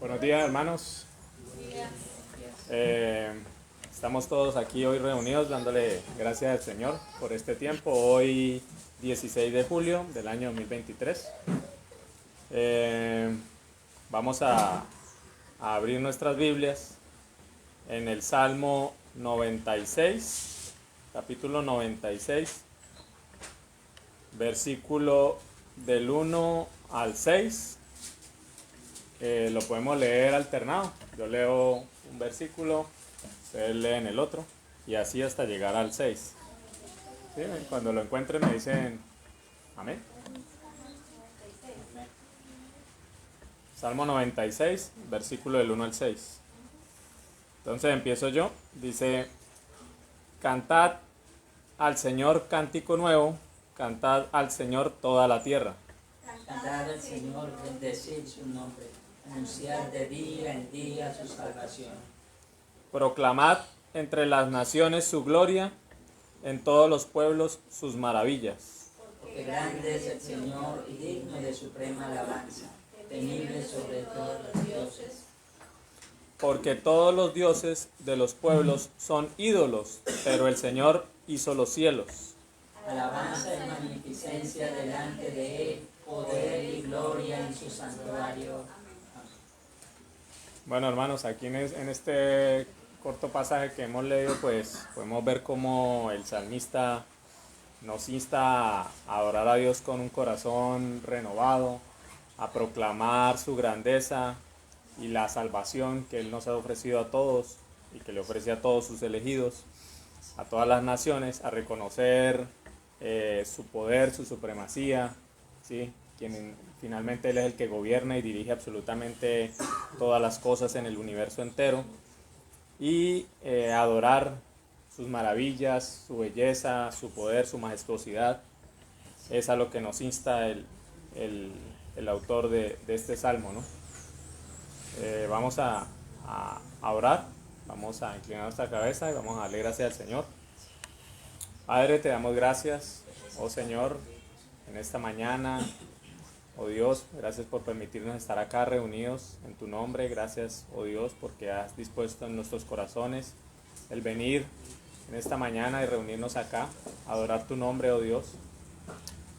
Buenos días, hermanos. Estamos todos aquí hoy reunidos dándole gracias al Señor por este tiempo. Hoy 16 de julio del año 2023. Vamos a abrir nuestras Biblias en el Salmo 96, capítulo 96, versículo del 1 al 6. Lo podemos leer alternado. Yo leo un versículo, ustedes leen el otro y así hasta llegar al 6. ¿Sí? Cuando lo encuentren me dicen amén. Salmo 96, versículo del 1 al 6. Entonces empiezo yo. Dice: cantad al Señor cántico nuevo, cantad al Señor toda la tierra. Cantad al Señor, bendecid su nombre, anunciad de día en día su salvación. Proclamad entre las naciones su gloria, en todos los pueblos sus maravillas. Porque grande es el Señor y digno de suprema alabanza, temible sobre todos los dioses. Porque todos los dioses de los pueblos son ídolos, pero el Señor hizo los cielos. Alabanza y magnificencia delante de él, poder y gloria en su santuario. Bueno, hermanos, aquí en este corto pasaje que hemos leído, pues podemos ver cómo el salmista nos insta a adorar a Dios con un corazón renovado, a proclamar su grandeza y la salvación que Él nos ha ofrecido a todos y que le ofrece a todos sus elegidos, a todas las naciones, a reconocer su poder, su supremacía, ¿sí? Quien finalmente Él es el que gobierna y dirige absolutamente todas las cosas en el universo entero, y adorar sus maravillas, su belleza, su poder, su majestuosidad. Es a lo que nos insta el autor de este salmo, ¿no? Vamos a orar, vamos a inclinar nuestra cabeza y vamos a darle gracias al Señor. Padre, te damos gracias, oh Señor, en esta mañana. Oh Dios, gracias por permitirnos estar acá reunidos en tu nombre. Gracias, oh Dios, porque has dispuesto en nuestros corazones el venir en esta mañana y reunirnos acá, a adorar tu nombre, oh Dios,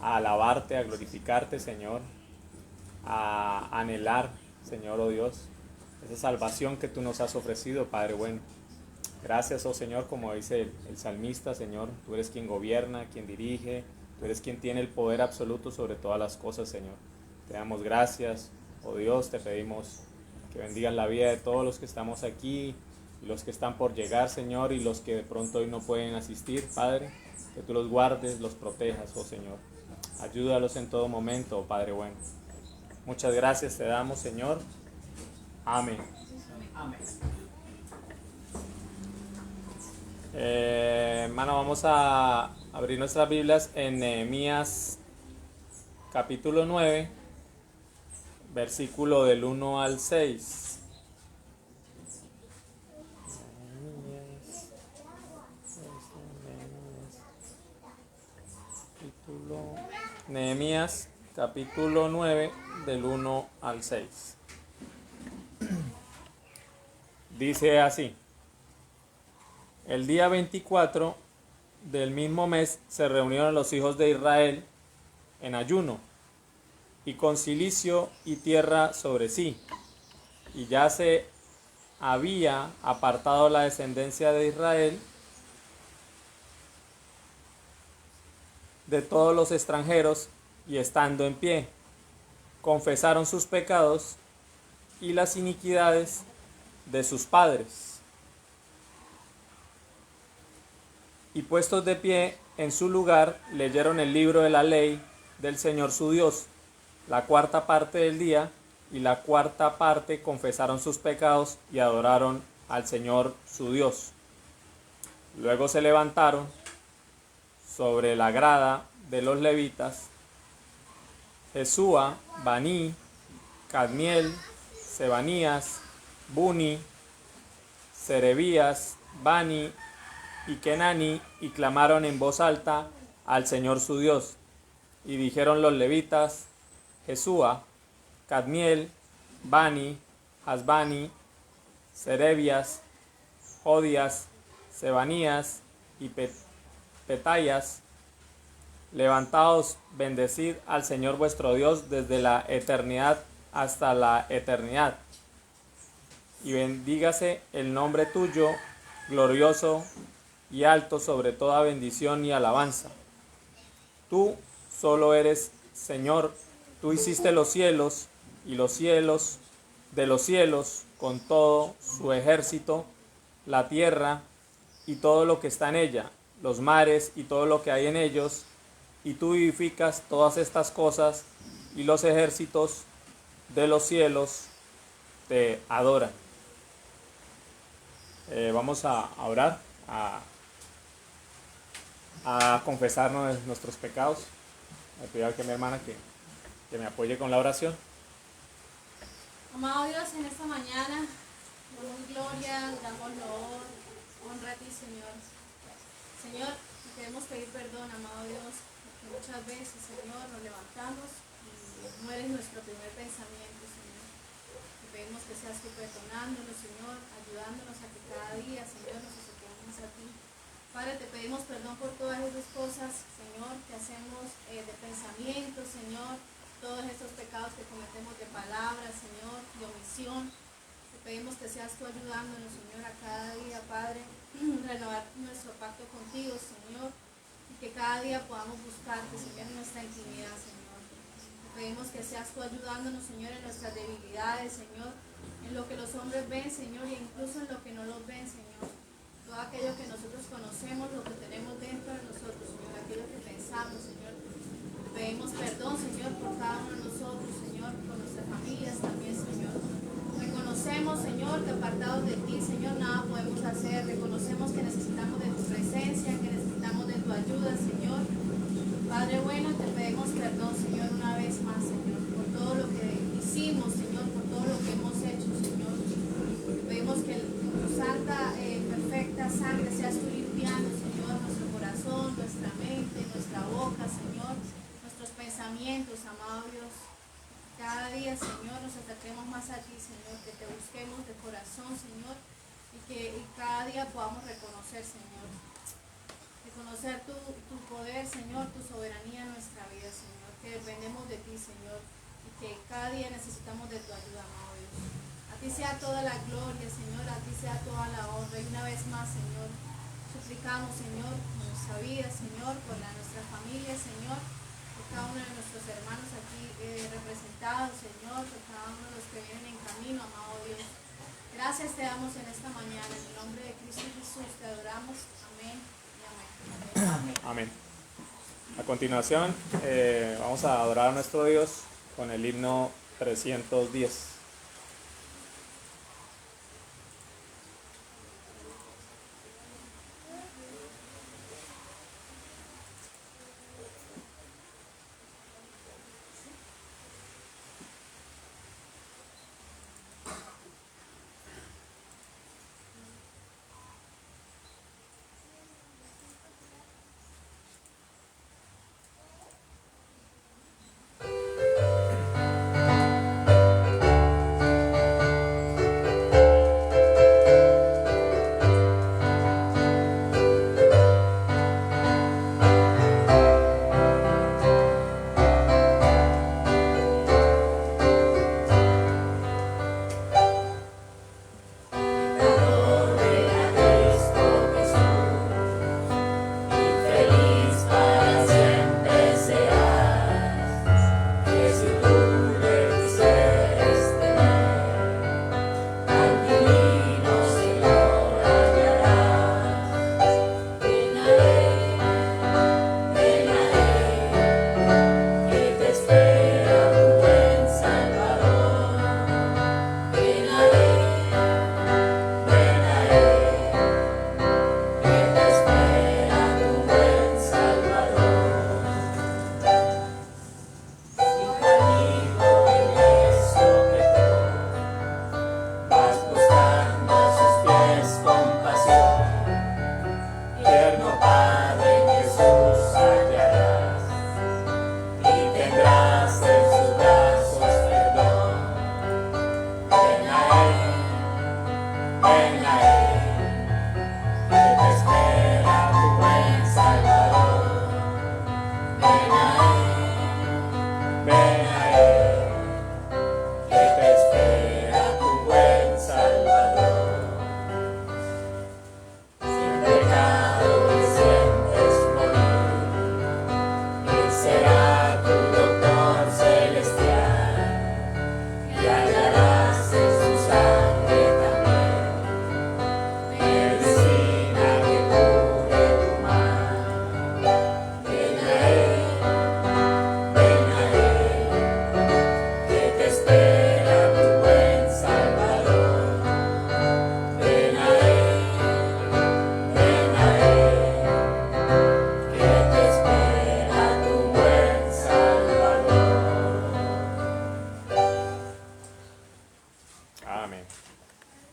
a alabarte, a glorificarte, Señor, a anhelar, Señor, oh Dios, esa salvación que tú nos has ofrecido, Padre bueno. Gracias, oh Señor, como dice el salmista, Señor, tú eres quien gobierna, quien dirige, tú eres quien tiene el poder absoluto sobre todas las cosas, Señor. Te damos gracias, oh Dios, te pedimos que bendigas la vida de todos los que estamos aquí y los que están por llegar, Señor, y los que de pronto hoy no pueden asistir, Padre, que tú los guardes, los protejas, oh Señor. Ayúdalos en todo momento, oh Padre bueno. Muchas gracias te damos, Señor. Amén. Amén. Hermano, vamos a abrir nuestras Biblias en Nehemías capítulo 9, versículo del 1 al 6. Nehemías capítulo 9 del 1 al 6. Dice así: el día 24 del mismo mes se reunieron los hijos de Israel en ayuno y con cilicio y tierra sobre sí, y ya se había apartado la descendencia de Israel de todos los extranjeros, y estando en pie, confesaron sus pecados y las iniquidades de sus padres. Y puestos de pie en su lugar, leyeron el libro de la ley del Señor su Dios, la cuarta parte del día, y la cuarta parte confesaron sus pecados y adoraron al Señor su Dios. Luego se levantaron sobre la grada de los levitas Jesúa, Baní, Cadmiel, Sebanías, Buni, Serebías, Bani y Kenani, y clamaron en voz alta al Señor su Dios. Y dijeron los levitas: Jesúa, Cadmiel, Bani, Hasbani, Serebias, Jodias, Sebanías y Petayas, levantaos, bendecid al Señor vuestro Dios desde la eternidad hasta la eternidad. Y bendígase el nombre tuyo, glorioso y alto sobre toda bendición y alabanza. Tú solo eres Señor, tú hiciste los cielos y los cielos de los cielos con todo su ejército, la tierra y todo lo que está en ella, los mares y todo lo que hay en ellos, y tú vivificas todas estas cosas, y los ejércitos de los cielos te adoran. Vamos a orar, a confesarnos nuestros pecados. Le pido a mi hermana que me apoye con la oración. Amado Dios, en esta mañana damos gloria, damos loor, honra a ti, Señor. Señor, te queremos pedir perdón, amado Dios, porque muchas veces, Señor, nos levantamos y no eres nuestro primer pensamiento, Señor. Te pedimos que seas tú perdonándonos, Señor, ayudándonos a que cada día, Señor, nos acerquemos a ti. Padre, te pedimos perdón por todas esas cosas, Señor, que hacemos de pensamiento, Señor, todos estos pecados que cometemos de palabras, Señor, de omisión. Te pedimos que seas tú ayudándonos, Señor, a cada día, Padre, renovar nuestro pacto contigo, Señor, y que cada día podamos buscarte, Señor, en nuestra intimidad, Señor. Te pedimos que seas tú ayudándonos, Señor, en nuestras debilidades, Señor, en lo que los hombres ven, Señor, e incluso en lo que no los ven, Señor. Todo aquello que nosotros conocemos, lo que tenemos dentro de nosotros, Señor, aquello que pensamos, Señor. Pedimos perdón, Señor, por cada uno de nosotros, Señor, por nuestras familias también, Señor. Reconocemos, Señor, que apartados de ti, Señor, nada podemos hacer. Reconocemos que necesitamos de tu presencia, que necesitamos de tu ayuda, Señor. Padre bueno, te pedimos perdón, Señor, una vez más, Señor, por todo lo que hicimos, Señor, por todo lo que hemos hecho, Señor. Te pedimos que tu santa, perfecta sangre seas tú limpiando, Señor, nuestro corazón, nuestra mente, nuestra boca, Señor, nuestros pensamientos, amado Dios. Cada día, Señor, nos acerquemos más a ti, Señor, que te busquemos de corazón, Señor, y que cada día podamos reconocer, Señor, reconocer tu poder, Señor, tu soberanía en nuestra vida, Señor, que dependemos de ti, Señor, y que cada día necesitamos de tu ayuda, amado Dios. A ti sea toda la gloria, Señor, a ti sea toda la honra, y una vez más, Señor, suplicamos, Señor, por nuestra vida, Señor, por nuestra familia, Señor, por cada uno de nuestros hermanos aquí representados, Señor, por cada uno de los que vienen en camino, amado Dios. Gracias te damos en esta mañana, en el nombre de Cristo Jesús, te adoramos. Amén y amén. Amén. A continuación, vamos a adorar a nuestro Dios con el himno 310.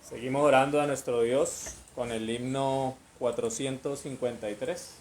Seguimos orando a nuestro Dios con el himno 453.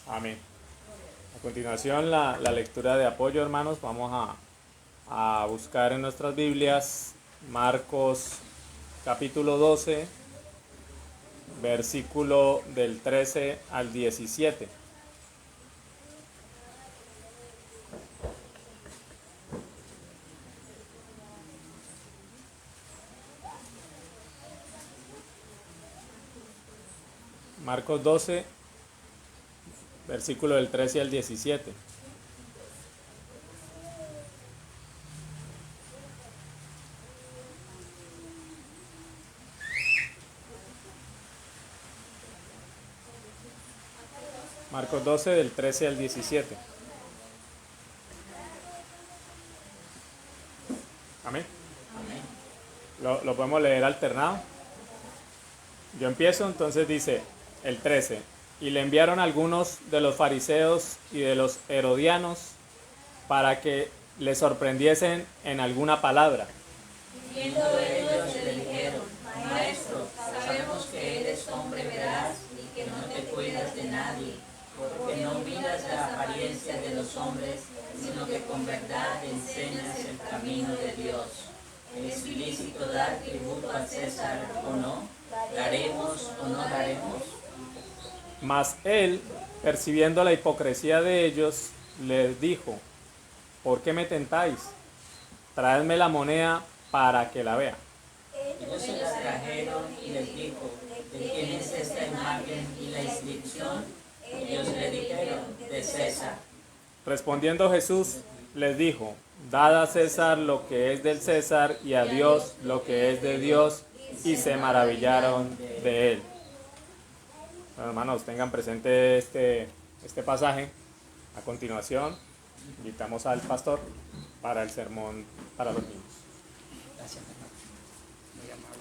Amén. A continuación la lectura de apoyo, hermanos. Vamos a buscar en nuestras Biblias Marcos capítulo 12, versículo del 13 al 17. Marcos 12, versículo del 13 al 17. Marcos 12 del 13 al 17. Amén. Lo podemos leer alternado. Yo empiezo, entonces dice el 13. Y le enviaron algunos de los fariseos y de los herodianos para que le sorprendiesen en alguna palabra. Viendo ellos le dijeron: Maestro, sabemos que eres hombre veraz y que no te cuidas de nadie, porque no miras la apariencia de los hombres, sino que con verdad enseñas el camino de Dios. ¿Es ilícito dar tributo a César o no? ¿Daremos o no daremos? Mas él, percibiendo la hipocresía de ellos, les dijo: ¿por qué me tentáis? Traedme la moneda para que la vea. Ellos se la trajeron y les dijo: ¿de quién es esta imagen y la inscripción? Ellos le dijeron: de César. Respondiendo Jesús, les dijo: dad a César lo que es del César y a Dios lo que es de Dios. Y se maravillaron de él. Bueno, hermanos, tengan presente este pasaje. A continuación, invitamos al pastor para el sermón para los niños. Gracias, hermano. Muy amable.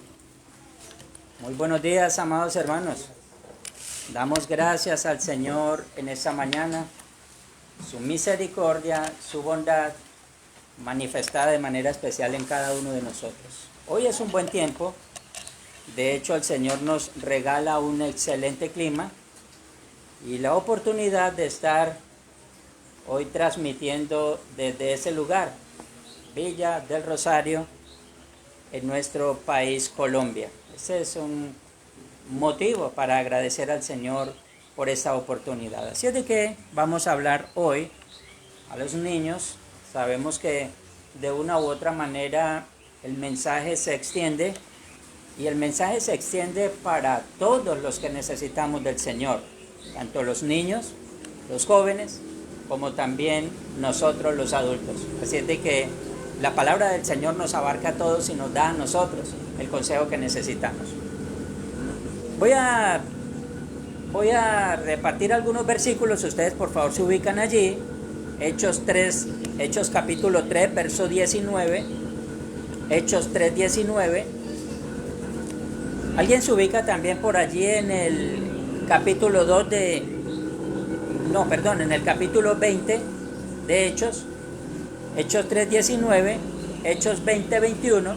Muy buenos días, amados hermanos. Damos gracias al Señor en esta mañana. Su misericordia, su bondad, manifestada de manera especial en cada uno de nosotros. Hoy es un buen tiempo. De hecho, el Señor nos regala un excelente clima y la oportunidad de estar hoy transmitiendo desde ese lugar, Villa del Rosario, en nuestro país, Colombia. Ese es un motivo para agradecer al Señor por esta oportunidad. Así es de que vamos a hablar hoy a los niños. Sabemos que de una u otra manera el mensaje se extiende. Y el mensaje se extiende para todos los que necesitamos del Señor, tanto los niños, los jóvenes, como también nosotros los adultos. Así es de que la palabra del Señor nos abarca a todos y nos da a nosotros el consejo que necesitamos. Voy a repartir algunos versículos, ustedes por favor se ubican allí. Hechos capítulo 3, verso 19. Hechos 3, 19. ¿Alguien se ubica también por allí en el capítulo 2 en el capítulo 20 de Hechos? Hechos 3, 19, Hechos 20, 21.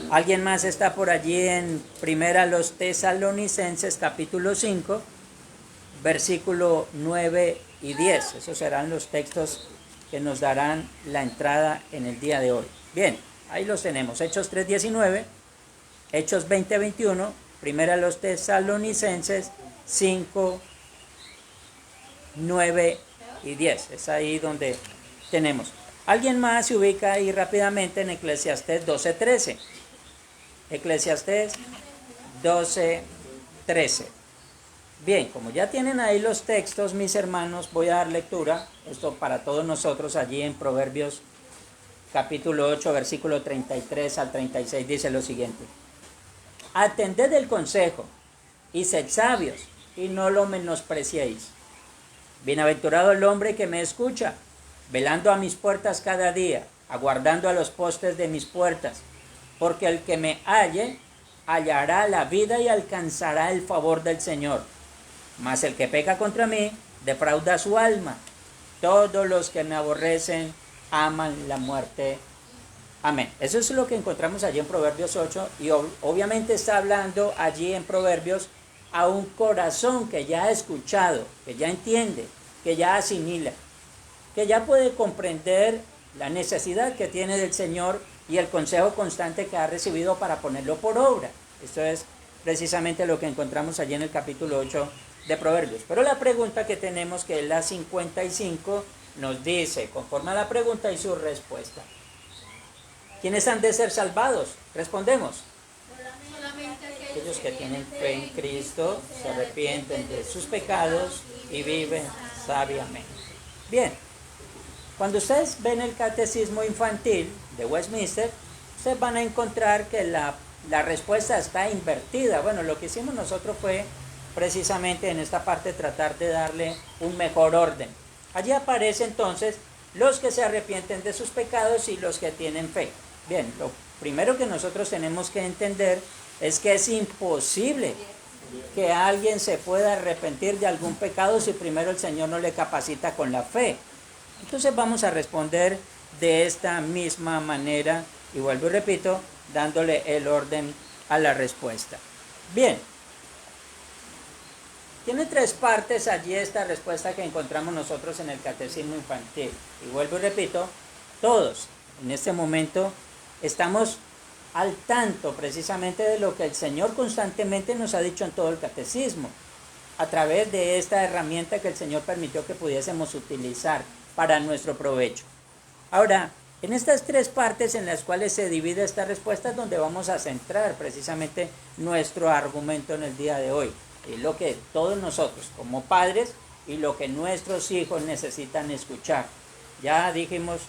¿Alguien más está por allí en Primera los Tesalonicenses, capítulo 5, versículo 9 y 10? Esos serán los textos que nos darán la entrada en el día de hoy. Bien, ahí los tenemos. Hechos 3, 19, Hechos 20, 21, Primera los Tesalonicenses 5, 9 y 10. Es ahí donde tenemos. ¿Alguien más se ubica ahí rápidamente en Eclesiastés 12, 13? Eclesiastés 12, 13. Bien, como ya tienen ahí los textos, mis hermanos, voy a dar lectura, esto para todos nosotros, allí en Proverbios capítulo 8, versículo 33 al 36, dice lo siguiente: atended el consejo y sed sabios, y no lo menospreciéis. Bienaventurado el hombre que me escucha, velando a mis puertas cada día, aguardando a los postes de mis puertas, porque el que me halle, hallará la vida y alcanzará el favor del Señor. Mas el que peca contra mí, defrauda su alma. Todos los que me aborrecen, aman la muerte. Amén. Eso es lo que encontramos allí en Proverbios 8, y obviamente está hablando allí en Proverbios a un corazón que ya ha escuchado, que ya entiende, que ya asimila, que ya puede comprender la necesidad que tiene del Señor y el consejo constante que ha recibido para ponerlo por obra. Esto es precisamente lo que encontramos allí en el capítulo 8 de Proverbios. Pero la pregunta que tenemos, que es la 55, nos dice, conforme a la pregunta y su respuesta: ¿quiénes han de ser salvados? Respondemos: aquellos que tienen fe en Cristo, se arrepienten de sus pecados y viven sabiamente. Bien, cuando ustedes ven el catecismo infantil de Westminster, ustedes van a encontrar que la respuesta está invertida. Bueno, lo que hicimos nosotros fue precisamente en esta parte tratar de darle un mejor orden. Allí aparece entonces los que se arrepienten de sus pecados y los que tienen fe. Bien, lo primero que nosotros tenemos que entender es que es imposible que alguien se pueda arrepentir de algún pecado si primero el Señor no le capacita con la fe. Entonces vamos a responder de esta misma manera, y vuelvo y repito, dándole el orden a la respuesta. Bien, tiene tres partes allí esta respuesta que encontramos nosotros en el catecismo infantil. Y vuelvo y repito, todos en este momento estamos al tanto precisamente de lo que el Señor constantemente nos ha dicho en todo el catecismo, a través de esta herramienta que el Señor permitió que pudiésemos utilizar para nuestro provecho. Ahora, en estas tres partes en las cuales se divide esta respuesta es donde vamos a centrar precisamente nuestro argumento en el día de hoy. Y lo que todos nosotros como padres y lo que nuestros hijos necesitan escuchar. Ya dijimos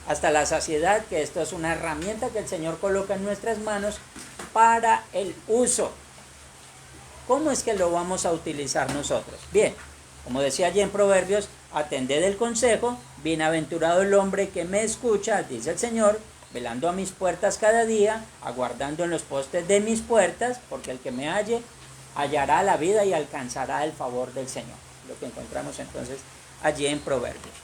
hasta la saciedad que esto es una herramienta que el Señor coloca en nuestras manos para el uso. ¿Cómo es que lo vamos a utilizar nosotros? Bien, como decía allí en Proverbios, atended el consejo, bienaventurado el hombre que me escucha, dice el Señor, velando a mis puertas cada día, aguardando en los postes de mis puertas, porque el que me halle, hallará la vida y alcanzará el favor del Señor. Lo que encontramos entonces allí en Proverbios.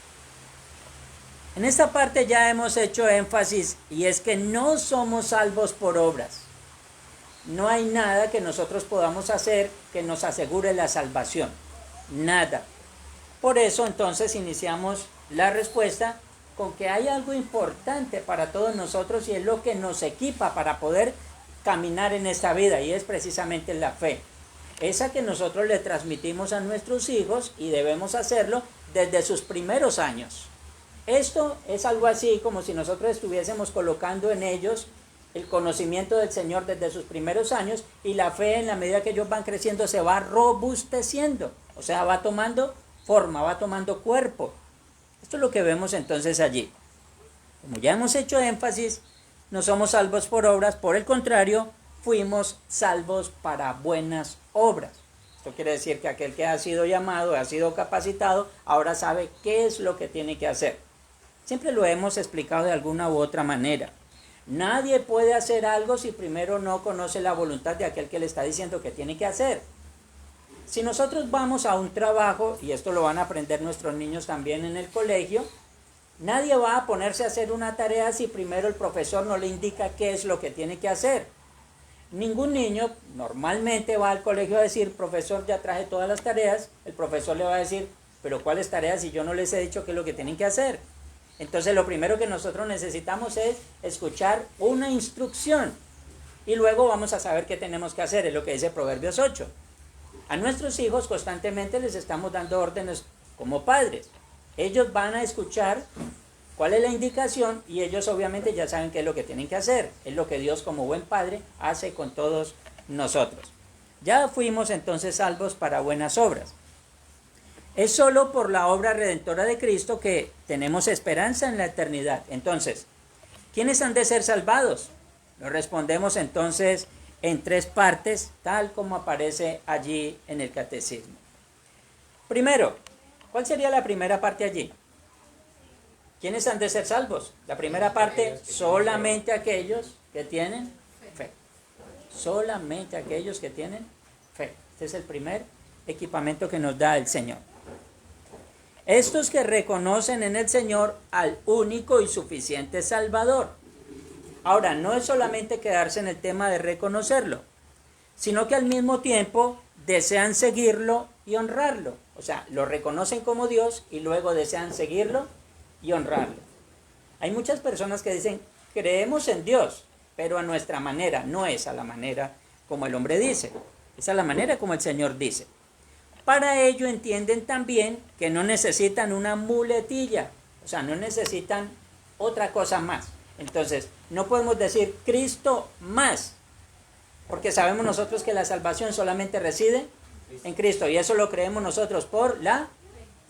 En esta parte ya hemos hecho énfasis, y es que no somos salvos por obras. No hay nada que nosotros podamos hacer que nos asegure la salvación. Nada. Por eso entonces iniciamos la respuesta con que hay algo importante para todos nosotros, y es lo que nos equipa para poder caminar en esta vida, y es precisamente la fe. Esa que nosotros le transmitimos a nuestros hijos, y debemos hacerlo desde sus primeros años. Esto es algo así como si nosotros estuviésemos colocando en ellos el conocimiento del Señor desde sus primeros años, y la fe, en la medida que ellos van creciendo, se va robusteciendo, o sea, va tomando forma, va tomando cuerpo. Esto es lo que vemos entonces allí. Como ya hemos hecho énfasis, no somos salvos por obras, por el contrario, fuimos salvos para buenas obras. Esto quiere decir que aquel que ha sido llamado, ha sido capacitado, ahora sabe qué es lo que tiene que hacer. Siempre lo hemos explicado de alguna u otra manera. Nadie puede hacer algo si primero no conoce la voluntad de aquel que le está diciendo que tiene que hacer. Si nosotros vamos a un trabajo, y esto lo van a aprender nuestros niños también en el colegio, nadie va a ponerse a hacer una tarea si primero el profesor no le indica qué es lo que tiene que hacer. Ningún niño normalmente va al colegio a decir, profesor, ya traje todas las tareas. El profesor le va a decir, pero ¿cuáles tareas si yo no les he dicho qué es lo que tienen que hacer? Entonces lo primero que nosotros necesitamos es escuchar una instrucción y luego vamos a saber qué tenemos que hacer, es lo que dice Proverbios 8. A nuestros hijos constantemente les estamos dando órdenes como padres. Ellos van a escuchar cuál es la indicación y ellos obviamente ya saben qué es lo que tienen que hacer. Es lo que Dios como buen padre hace con todos nosotros. Ya fuimos entonces salvos para buenas obras. Es solo por la obra redentora de Cristo que tenemos esperanza en la eternidad. Entonces, ¿quiénes han de ser salvados? Lo respondemos entonces en 3 partes, tal como aparece allí en el catecismo. Primero, ¿cuál sería la primera parte allí? ¿Quiénes han de ser salvos? La primera parte, solamente aquellos que tienen fe. Solamente aquellos que tienen fe. Este es el primer equipamiento que nos da el Señor. Estos que reconocen en el Señor al único y suficiente Salvador. Ahora, no es solamente quedarse en el tema de reconocerlo, sino que al mismo tiempo desean seguirlo y honrarlo. O sea, lo reconocen como Dios y luego desean seguirlo y honrarlo. Hay muchas personas que dicen, creemos en Dios, pero a nuestra manera, no es a la manera como el hombre dice, es a la manera como el Señor dice. Para ello entienden también que no necesitan una muletilla, o sea, no necesitan otra cosa más. Entonces, no podemos decir Cristo más, porque sabemos nosotros que la salvación solamente reside en Cristo, y eso lo creemos nosotros por la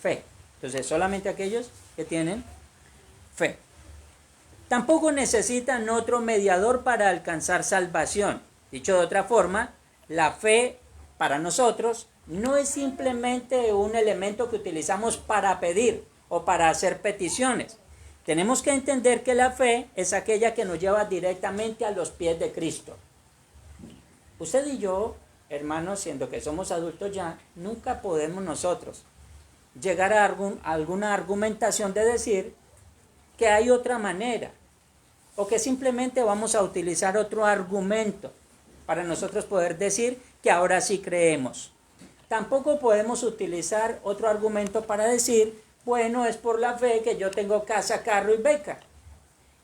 fe. Entonces, solamente aquellos que tienen fe. Tampoco necesitan otro mediador para alcanzar salvación. Dicho de otra forma, la fe para nosotros no es simplemente un elemento que utilizamos para pedir o para hacer peticiones. Tenemos que entender que la fe es aquella que nos lleva directamente a los pies de Cristo. Usted y yo, hermanos, siendo que somos adultos ya, nunca podemos nosotros llegar a alguna argumentación de decir que hay otra manera o que simplemente vamos a utilizar otro argumento para nosotros poder decir que ahora sí creemos. Tampoco podemos utilizar otro argumento para decir, bueno, es por la fe que yo tengo casa, carro y beca.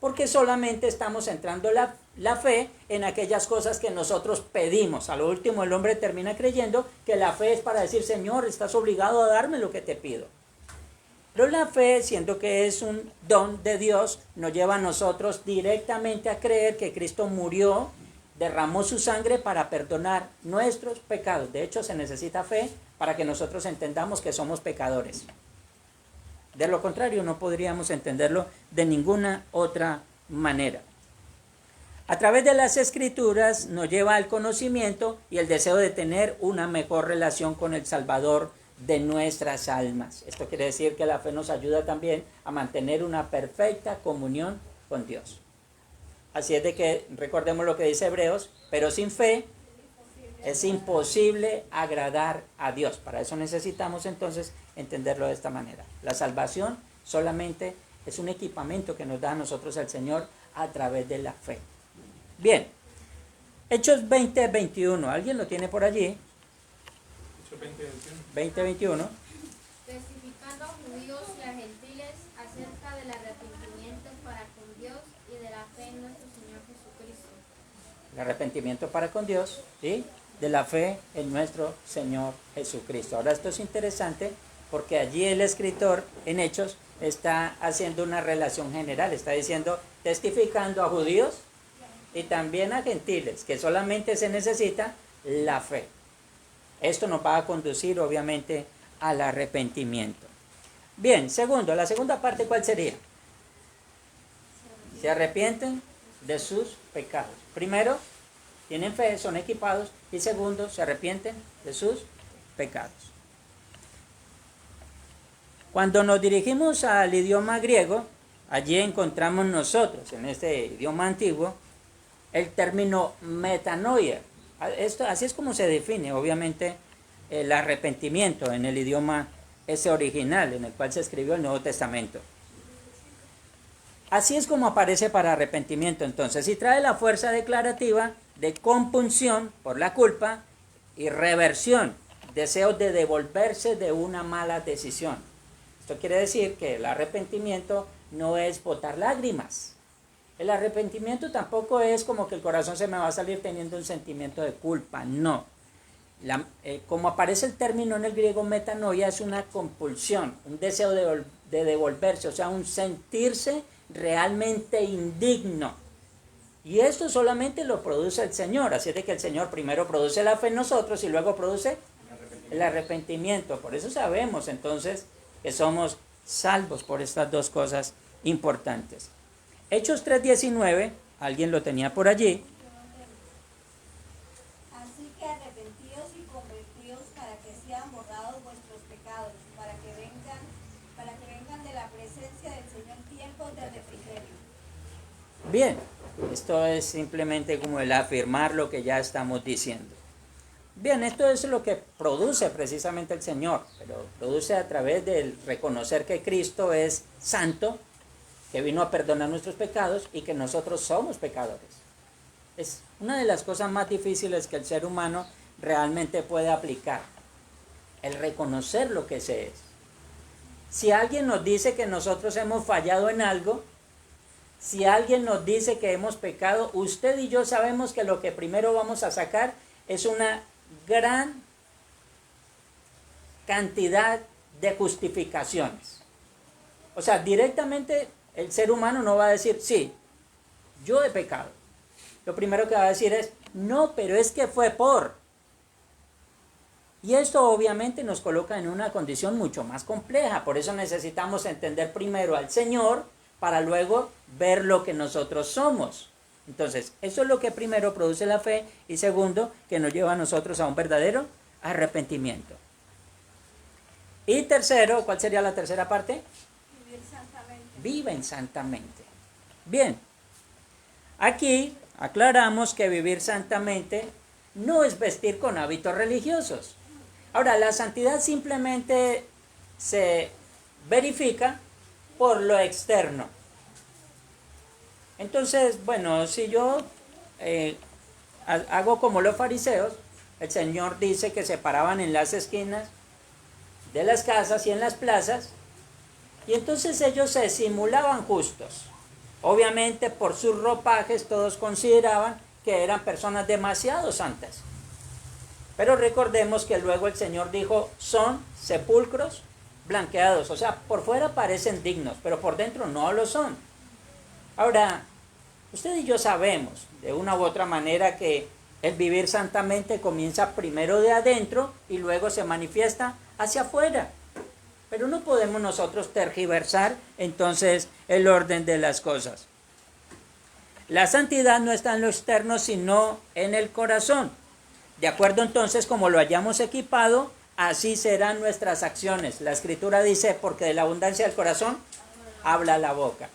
Porque solamente estamos centrando la fe en aquellas cosas que nosotros pedimos. A lo último el hombre termina creyendo que la fe es para decir, Señor, estás obligado a darme lo que te pido. Pero la fe, siendo que es un don de Dios, nos lleva a nosotros directamente a creer que Cristo murió, derramó su sangre para perdonar nuestros pecados. De hecho, se necesita fe para que nosotros entendamos que somos pecadores. De lo contrario, no podríamos entenderlo de ninguna otra manera. A través de las Escrituras nos lleva al conocimiento y el deseo de tener una mejor relación con el Salvador de nuestras almas. Esto quiere decir que la fe nos ayuda también a mantener una perfecta comunión con Dios. Así es de que recordemos lo que dice Hebreos, pero sin fe es imposible agradar a Dios. Para eso necesitamos entonces entenderlo de esta manera. La salvación solamente es un equipamiento que nos da a nosotros el Señor a través de la fe. Bien, Hechos 20:21, ¿alguien lo tiene por allí? Hechos 20:21. 20:21. Testificando a judíos y a gentiles acerca del arrepentimiento para con Dios y de la fe en nuestro Señor Jesucristo. El arrepentimiento para con Dios, ¿sí? De la fe en nuestro Señor Jesucristo. Ahora esto es interesante porque allí el escritor en Hechos está haciendo una relación general, está diciendo, testificando a judíos y también a gentiles, que solamente se necesita la fe. Esto nos va a conducir obviamente al arrepentimiento. Bien, segundo, la segunda parte, ¿cuál sería? Se arrepienten de sus pecados. Primero, tienen fe, son equipados. Y segundo, se arrepienten de sus pecados. Cuando nos dirigimos al idioma griego, allí encontramos nosotros, en este idioma antiguo, el término metanoia. Así es como se define, obviamente, el arrepentimiento en el idioma ese original en el cual se escribió el Nuevo Testamento. Así es como aparece para arrepentimiento entonces, y trae la fuerza declarativa de compunción por la culpa y reversión, deseos de devolverse de una mala decisión. Esto quiere decir que el arrepentimiento no es botar lágrimas. El arrepentimiento tampoco es como que el corazón se me va a salir teniendo un sentimiento de culpa, no. Como aparece el término en el griego metanoia, es una compulsión, un deseo de devolverse, o sea, un sentirse realmente indigno. Y esto solamente lo produce el Señor, así es de que el Señor primero produce la fe en nosotros y luego produce el arrepentimiento. Por eso sabemos entonces que somos salvos por estas dos cosas importantes. Hechos 3:19, alguien lo tenía por allí. Así que arrepentíos y convertíos para que sean borrados vuestros pecados, para que vengan de la presencia del Señor tiempos de refrigerio. Bien, esto es simplemente como el afirmar lo que ya estamos diciendo. Bien, esto es lo que produce precisamente el Señor, pero produce a través del reconocer que Cristo es santo, que vino a perdonar nuestros pecados y que nosotros somos pecadores. Es una de las cosas más difíciles que el ser humano realmente puede aplicar, el reconocer lo que se es. Si alguien nos dice que nosotros hemos fallado en algo, si alguien nos dice que hemos pecado, usted y yo sabemos que lo que primero vamos a sacar es una gran cantidad de justificaciones. O sea, directamente el ser humano no va a decir, sí, yo he pecado. Lo primero que va a decir es, no, pero es que fue por. Y esto obviamente nos coloca en una condición mucho más compleja. Por eso necesitamos entender primero al Señor para luego ver lo que nosotros somos. Entonces, eso es lo que primero produce la fe y segundo, que nos lleva a nosotros a un verdadero arrepentimiento. Y tercero, ¿cuál sería la tercera parte? Vivir santamente. Viven santamente. Bien, aquí aclaramos que vivir santamente no es vestir con hábitos religiosos. Ahora, la santidad simplemente se verifica por lo externo. Entonces, bueno, si yo hago como los fariseos, el Señor dice que se paraban en las esquinas de las casas y en las plazas, y entonces ellos se simulaban justos. Obviamente por sus ropajes todos consideraban que eran personas demasiado santas. Pero recordemos que luego el Señor dijo, son sepulcros blanqueados, o sea, por fuera parecen dignos, pero por dentro no lo son. Ahora, usted y yo sabemos de una u otra manera que el vivir santamente comienza primero de adentro y luego se manifiesta hacia afuera. Pero no podemos nosotros tergiversar entonces el orden de las cosas. La santidad no está en lo externo, sino en el corazón. De acuerdo entonces como lo hayamos equipado, así serán nuestras acciones. La Escritura dice, porque de la abundancia del corazón habla la boca.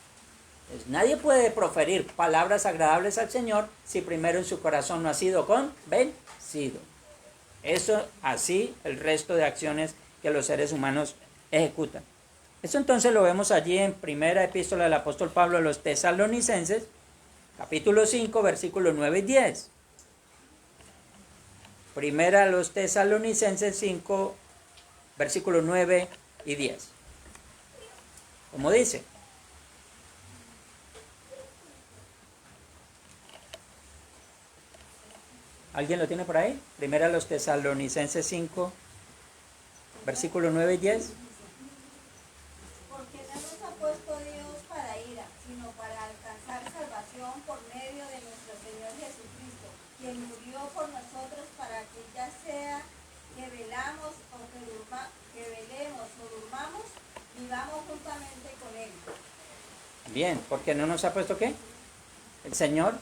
Pues nadie puede proferir palabras agradables al Señor si primero en su corazón no ha sido convencido. Eso así el resto de acciones que los seres humanos ejecutan. Esto entonces lo vemos allí en primera epístola del apóstol Pablo a los Tesalonicenses, capítulo 5, versículos 9 y 10. Primera a los Tesalonicenses 5, versículos 9 y 10. Como dice, ¿alguien lo tiene por ahí? Primera a los Tesalonicenses 5, versículos 9 y 10. Porque no nos ha puesto Dios para ira, sino para alcanzar salvación por medio de nuestro Señor Jesucristo, quien murió por nosotros para que ya sea que velemos o durmamos, vivamos juntamente con Él. Bien, ¿por qué no nos ha puesto qué? El Señor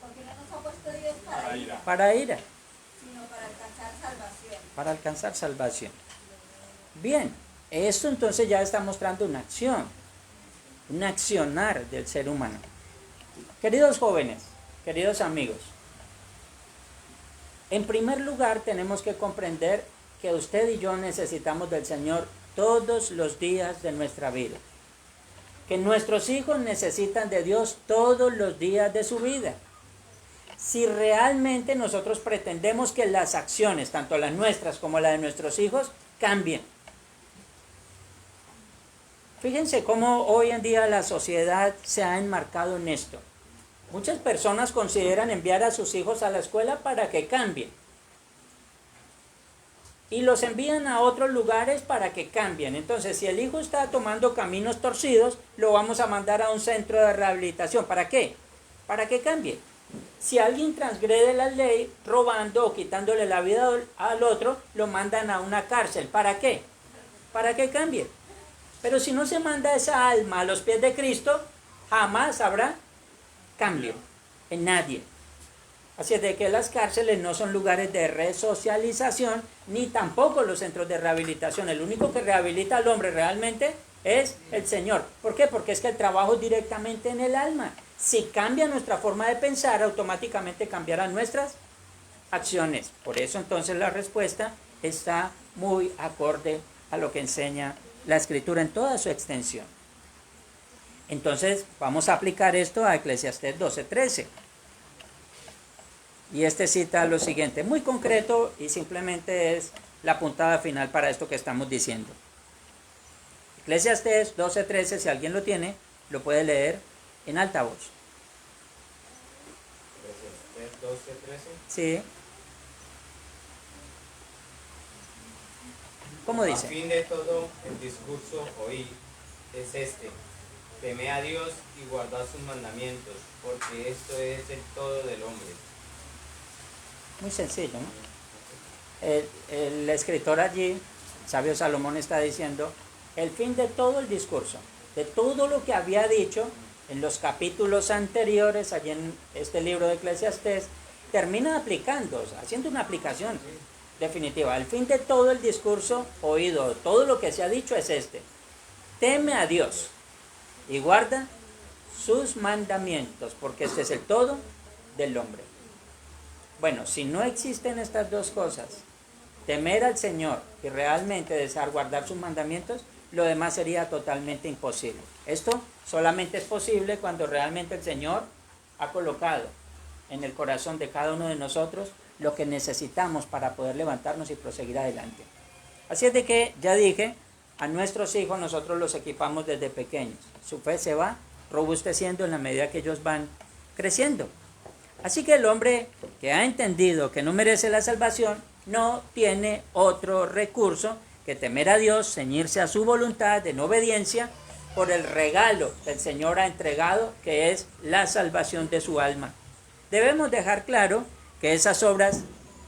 Porque no nos ha puesto Dios para ira, para ira, sino para alcanzar salvación. para alcanzar salvación. Bien, esto entonces ya está mostrando una acción, un accionar del ser humano. Queridos jóvenes, queridos amigos, en primer lugar tenemos que comprender que usted y yo necesitamos del Señor todos los días de nuestra vida. Que nuestros hijos necesitan de Dios todos los días de su vida. Si realmente nosotros pretendemos que las acciones, tanto las nuestras como las de nuestros hijos, cambien. Fíjense cómo hoy en día la sociedad se ha enmarcado en esto. Muchas personas consideran enviar a sus hijos a la escuela para que cambien. Y los envían a otros lugares para que cambien. Entonces, si el hijo está tomando caminos torcidos, lo vamos a mandar a un centro de rehabilitación. ¿Para qué? Para que cambie. Si alguien transgrede la ley, robando o quitándole la vida al otro, lo mandan a una cárcel. ¿Para qué? Para que cambie. Pero si no se manda esa alma a los pies de Cristo, jamás habrá cambio en nadie. Así es de que las cárceles no son lugares de resocialización, ni tampoco los centros de rehabilitación. El único que rehabilita al hombre realmente es el Señor. ¿Por qué? Porque es que el trabajo es directamente en el alma. Si cambia nuestra forma de pensar, automáticamente cambiarán nuestras acciones. Por eso entonces la respuesta está muy acorde a lo que enseña la Escritura en toda su extensión. Entonces vamos a aplicar esto a Eclesiastés 12:13. Y cita lo siguiente, muy concreto y simplemente es la puntada final para esto que estamos diciendo. Eclesiastés 12:13, si alguien lo tiene, lo puede leer en alta voz. Eclesiastés 12:13. Sí. ¿Cómo dice? A fin de todo el discurso oí es este: temed a Dios y guardad sus mandamientos, porque esto es el todo del hombre. Muy sencillo, ¿no? El escritor allí, el sabio Salomón, está diciendo el fin de todo el discurso, de todo lo que había dicho en los capítulos anteriores, allí en este libro de Eclesiastés, termina aplicando, o sea, haciendo una aplicación definitiva. El fin de todo el discurso oído, todo lo que se ha dicho es este: teme a Dios y guarda sus mandamientos, porque este es el todo del hombre. Bueno, si no existen estas dos cosas, temer al Señor y realmente desear guardar sus mandamientos, lo demás sería totalmente imposible. Esto solamente es posible cuando realmente el Señor ha colocado en el corazón de cada uno de nosotros lo que necesitamos para poder levantarnos y proseguir adelante. Así es de que, ya dije, a nuestros hijos nosotros los equipamos desde pequeños. Su fe se va robusteciendo en la medida que ellos van creciendo. Así que el hombre que ha entendido que no merece la salvación no tiene otro recurso que temer a Dios, ceñirse a su voluntad en obediencia por el regalo que el Señor ha entregado, que es la salvación de su alma. Debemos dejar claro que esas obras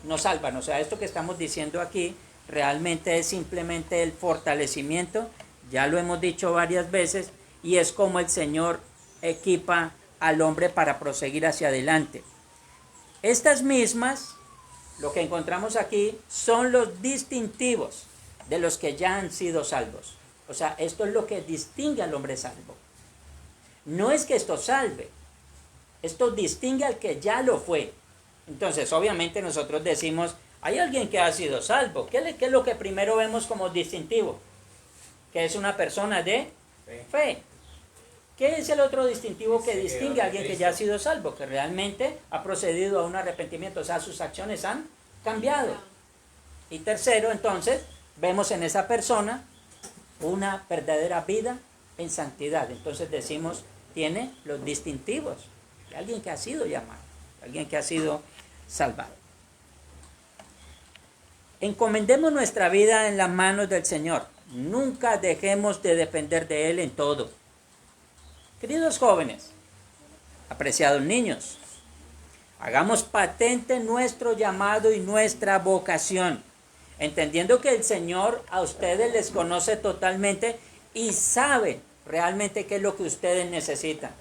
no salvan, o sea, esto que estamos diciendo aquí realmente es simplemente el fortalecimiento, ya lo hemos dicho varias veces, y es como el Señor equipa al hombre para proseguir hacia adelante. Estas mismas, lo que encontramos aquí, son los distintivos de los que ya han sido salvos. O sea, esto es lo que distingue al hombre salvo. No es que esto salve, esto distingue al que ya lo fue. Entonces, obviamente nosotros decimos, hay alguien que ha sido salvo. ¿Qué es lo que primero vemos como distintivo? Que es una persona de fe. ¿Qué es el otro distintivo que distingue a alguien que ya ha sido salvo? Que realmente ha procedido a un arrepentimiento, o sea, sus acciones han cambiado. Y tercero, entonces, vemos en esa persona una verdadera vida en santidad. Entonces decimos, tiene los distintivos de alguien que ha sido llamado, de alguien que ha sido salvado. Encomendemos nuestra vida en las manos del Señor. Nunca dejemos de depender de Él en todo. Queridos jóvenes, apreciados niños, hagamos patente nuestro llamado y nuestra vocación, entendiendo que el Señor a ustedes les conoce totalmente y sabe realmente qué es lo que ustedes necesitan.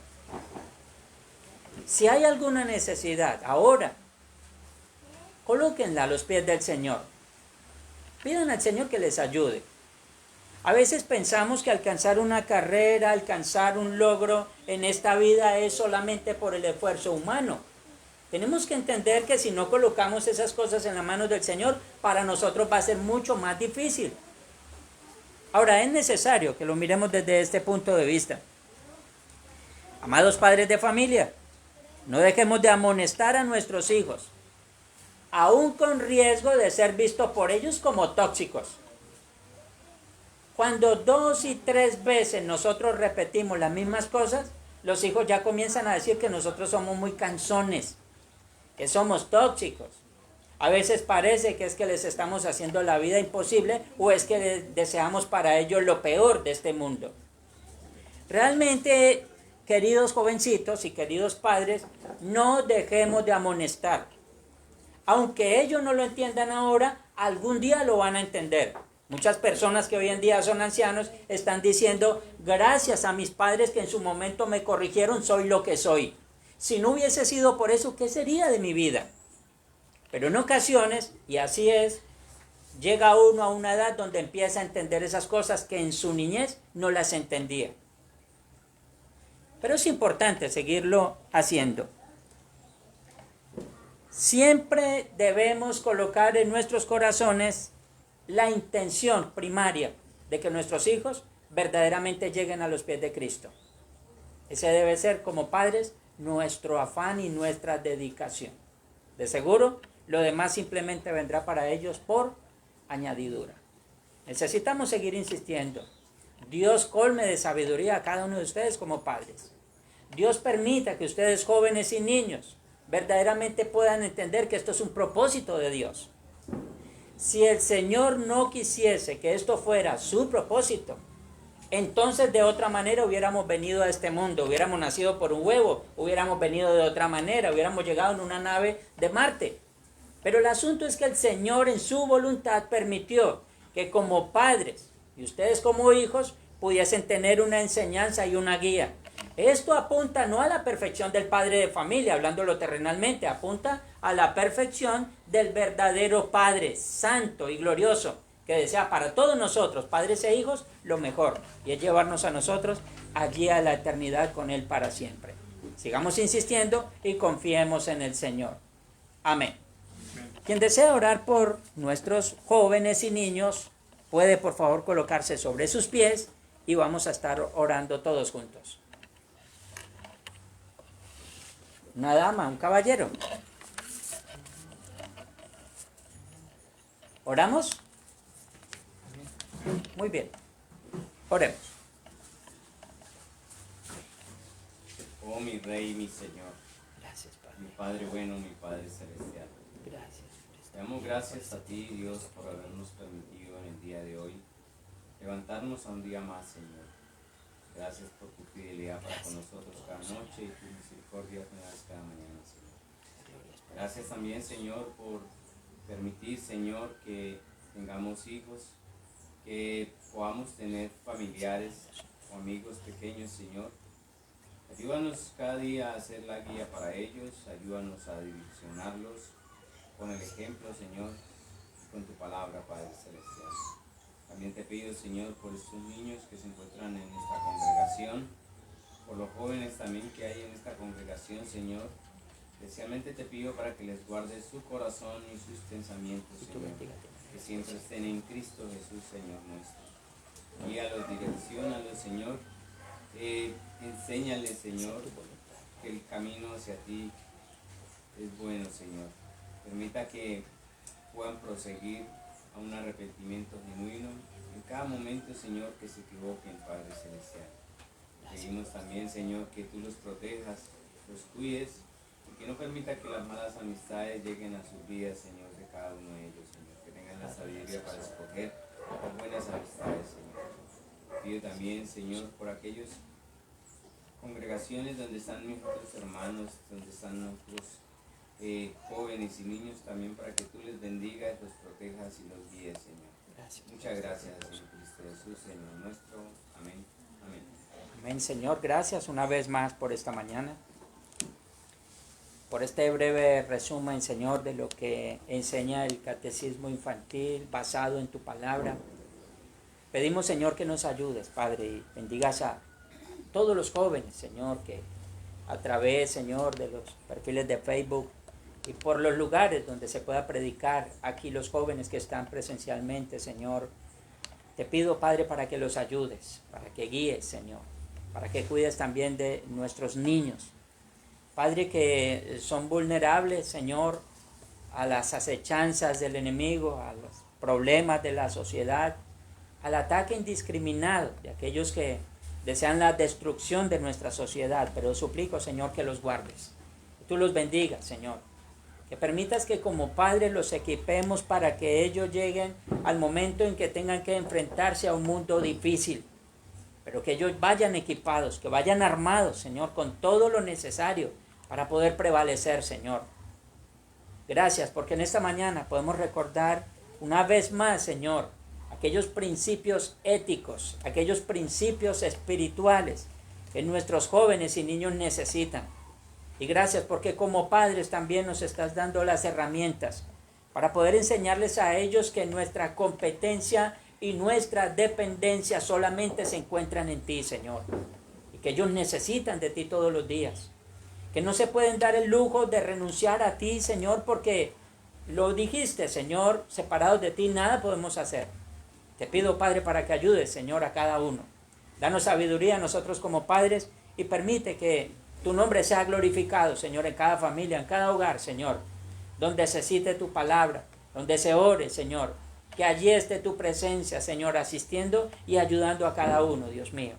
Si hay alguna necesidad, ahora, colóquenla a los pies del Señor. Pidan al Señor que les ayude. A veces pensamos que alcanzar una carrera, alcanzar un logro en esta vida es solamente por el esfuerzo humano. Tenemos que entender que si no colocamos esas cosas en las manos del Señor, para nosotros va a ser mucho más difícil. Ahora, es necesario que lo miremos desde este punto de vista. Amados padres de familia, no dejemos de amonestar a nuestros hijos, aún con riesgo de ser vistos por ellos como tóxicos. Cuando 2 y 3 veces nosotros repetimos las mismas cosas, los hijos ya comienzan a decir que nosotros somos muy cansones, que somos tóxicos. A veces parece que es que les estamos haciendo la vida imposible o es que deseamos para ellos lo peor de este mundo. Realmente, queridos jovencitos y queridos padres, no dejemos de amonestar. Aunque ellos no lo entiendan ahora, algún día lo van a entender. Muchas personas que hoy en día son ancianos están diciendo, gracias a mis padres que en su momento me corrigieron, soy lo que soy. Si no hubiese sido por eso, ¿qué sería de mi vida? Pero en ocasiones, y así es, llega uno a una edad donde empieza a entender esas cosas que en su niñez no las entendía. Pero es importante seguirlo haciendo. Siempre debemos colocar en nuestros corazones la intención primaria de que nuestros hijos verdaderamente lleguen a los pies de Cristo. Ese debe ser, como padres, nuestro afán y nuestra dedicación. De seguro, lo demás simplemente vendrá para ellos por añadidura. Necesitamos seguir insistiendo. Dios colme de sabiduría a cada uno de ustedes como padres. Dios permita que ustedes, jóvenes y niños, verdaderamente puedan entender que esto es un propósito de Dios. Si el Señor no quisiese que esto fuera su propósito, entonces de otra manera hubiéramos venido a este mundo, hubiéramos nacido por un huevo, hubiéramos venido de otra manera, hubiéramos llegado en una nave de Marte. Pero el asunto es que el Señor en su voluntad permitió que como padres y ustedes como hijos pudiesen tener una enseñanza y una guía. Esto apunta no a la perfección del padre de familia, hablándolo terrenalmente, apunta a la perfección del verdadero Padre santo y glorioso, que desea para todos nosotros, padres e hijos, lo mejor, y es llevarnos a nosotros allí a la eternidad con Él para siempre. Sigamos insistiendo y confiemos en el Señor. Amén. Quien desea orar por nuestros jóvenes y niños, puede por favor colocarse sobre sus pies y vamos a estar orando todos juntos. Una dama, un caballero. ¿Oramos? Muy bien. Oremos. Oh mi Rey, mi Señor, Gracias, Padre. mi Padre bueno, mi Padre celestial. Gracias. Te damos gracias a ti, Dios, por habernos permitido en el día de hoy levantarnos a un día más, Señor. Gracias por tu fidelidad para con nosotros cada noche y tu misericordia cada mañana, Señor. Gracias también, Señor, por permitir, Señor, que tengamos hijos, que podamos tener familiares o amigos pequeños, Señor. Ayúdanos cada día a ser la guía para ellos, ayúdanos a direccionarlos con el ejemplo, Señor, y con tu palabra, Padre Celestial. También te pido, Señor, por estos niños que se encuentran en esta congregación, por los jóvenes también que hay en esta congregación, Señor. Especialmente te pido para que les guardes su corazón y sus pensamientos, Señor, que siempre estén en Cristo Jesús, Señor nuestro. Guíalos, direcciónalos, Señor. Enséñales, Señor, que el camino hacia ti es bueno, Señor. Permita que puedan proseguir a un arrepentimiento genuino en cada momento, Señor, que se equivoquen, Padre Celestial. Pedimos también, Señor, que tú los protejas, los cuides y que no permita que las malas amistades lleguen a sus vidas, Señor, de cada uno de ellos, Señor. Que tengan la sabiduría para escoger las buenas amistades, Señor. Pido también, Señor, por aquellas congregaciones donde están mis otros hermanos, donde están otros jóvenes y niños también, para que tú les bendigas, los protejas y los guíes, Señor. Gracias. Muchas gracias, Señor Cristo Jesús, Señor nuestro. Amén. Amén. Amén, Señor. Gracias una vez más por esta mañana, por este breve resumen, Señor, de lo que enseña el catecismo infantil basado en tu palabra. Pedimos, Señor, que nos ayudes, Padre, y bendigas a todos los jóvenes, Señor, que a través, Señor, de los perfiles de Facebook y por los lugares donde se pueda predicar, aquí los jóvenes que están presencialmente, Señor, te pido, Padre, para que los ayudes, para que guíes, Señor, para que cuides también de nuestros niños. Padre, que son vulnerables, Señor, a las acechanzas del enemigo, a los problemas de la sociedad, al ataque indiscriminado de aquellos que desean la destrucción de nuestra sociedad. Pero suplico, Señor, que los guardes, que tú los bendigas, Señor, que permitas que como Padre los equipemos para que ellos lleguen al momento en que tengan que enfrentarse a un mundo difícil, pero que ellos vayan equipados, que vayan armados, Señor, con todo lo necesario para poder prevalecer, Señor. Gracias, porque en esta mañana podemos recordar una vez más, Señor, aquellos principios éticos, aquellos principios espirituales que nuestros jóvenes y niños necesitan. Y gracias porque como padres también nos estás dando las herramientas para poder enseñarles a ellos que nuestra competencia y nuestra dependencia solamente se encuentran en ti, Señor. Y que ellos necesitan de ti todos los días. Que no se pueden dar el lujo de renunciar a ti, Señor, porque lo dijiste, Señor, separados de ti nada podemos hacer. Te pido, Padre, para que ayudes, Señor, a cada uno. Danos sabiduría a nosotros como padres y permite que tu nombre sea glorificado, Señor, en cada familia, en cada hogar, Señor, donde se cite tu palabra, donde se ore, Señor, que allí esté tu presencia, Señor, asistiendo y ayudando a cada uno, Dios mío.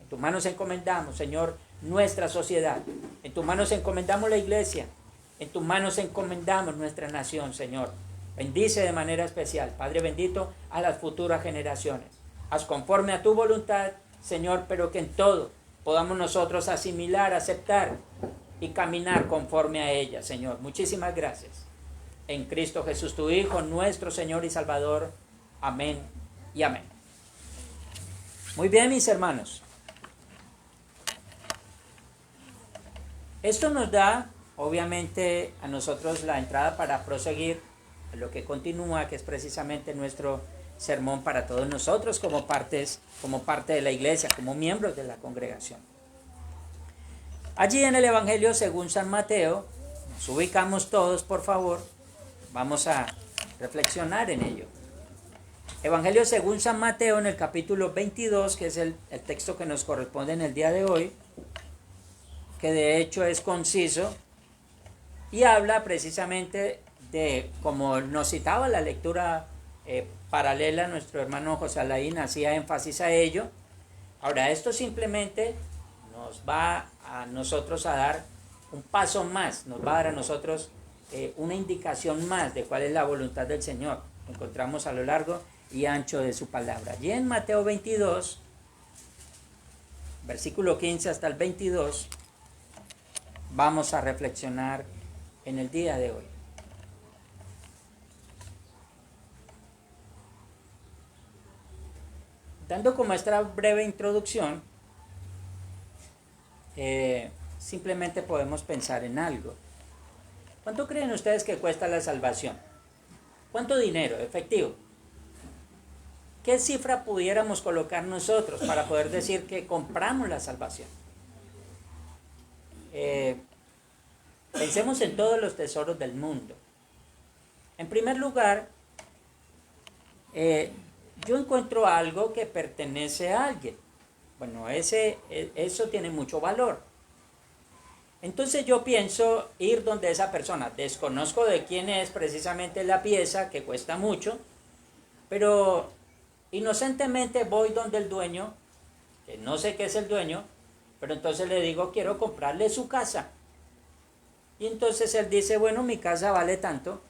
En tus manos encomendamos, Señor, nuestra sociedad. En tus manos encomendamos la iglesia. En tus manos encomendamos nuestra nación, Señor. Bendice de manera especial, Padre bendito, a las futuras generaciones. Haz conforme a tu voluntad, Señor, pero que en todo podamos nosotros asimilar, aceptar y caminar conforme a ella, Señor. Muchísimas gracias. En Cristo Jesús, tu Hijo, nuestro Señor y Salvador. Amén y amén. Muy bien, mis hermanos. Esto nos da, obviamente, a nosotros la entrada para proseguir a lo que continúa, que es precisamente nuestro sermón para todos nosotros como parte de la iglesia, como miembros de la congregación. Allí en el Evangelio según San Mateo, nos ubicamos todos, por favor, vamos a reflexionar en ello. Evangelio según San Mateo en el capítulo 22, que es el texto que nos corresponde en el día de hoy, que de hecho es conciso y habla precisamente de, como nos citaba la lectura paralela, nuestro hermano José Alain hacía énfasis a ello. Ahora, esto simplemente nos va a nosotros a dar un paso más, nos va a dar a nosotros una indicación más de cuál es la voluntad del Señor. Lo encontramos a lo largo y ancho de su palabra. Y en Mateo 22, versículo 15 hasta el 22, vamos a reflexionar en el día de hoy. Dando como esta breve introducción, simplemente podemos pensar en algo. ¿Cuánto creen ustedes que cuesta la salvación? ¿Cuánto dinero efectivo? ¿Qué cifra pudiéramos colocar nosotros para poder decir que compramos la salvación? Pensemos en todos los tesoros del mundo. En primer lugar, yo encuentro algo que pertenece a alguien. Bueno, eso tiene mucho valor. Entonces yo pienso ir donde esa persona. Desconozco de quién es precisamente la pieza, que cuesta mucho, pero inocentemente voy donde el dueño, que no sé qué es el dueño, pero entonces le digo, quiero comprarle su casa. Y entonces él dice, bueno, mi casa vale tanto.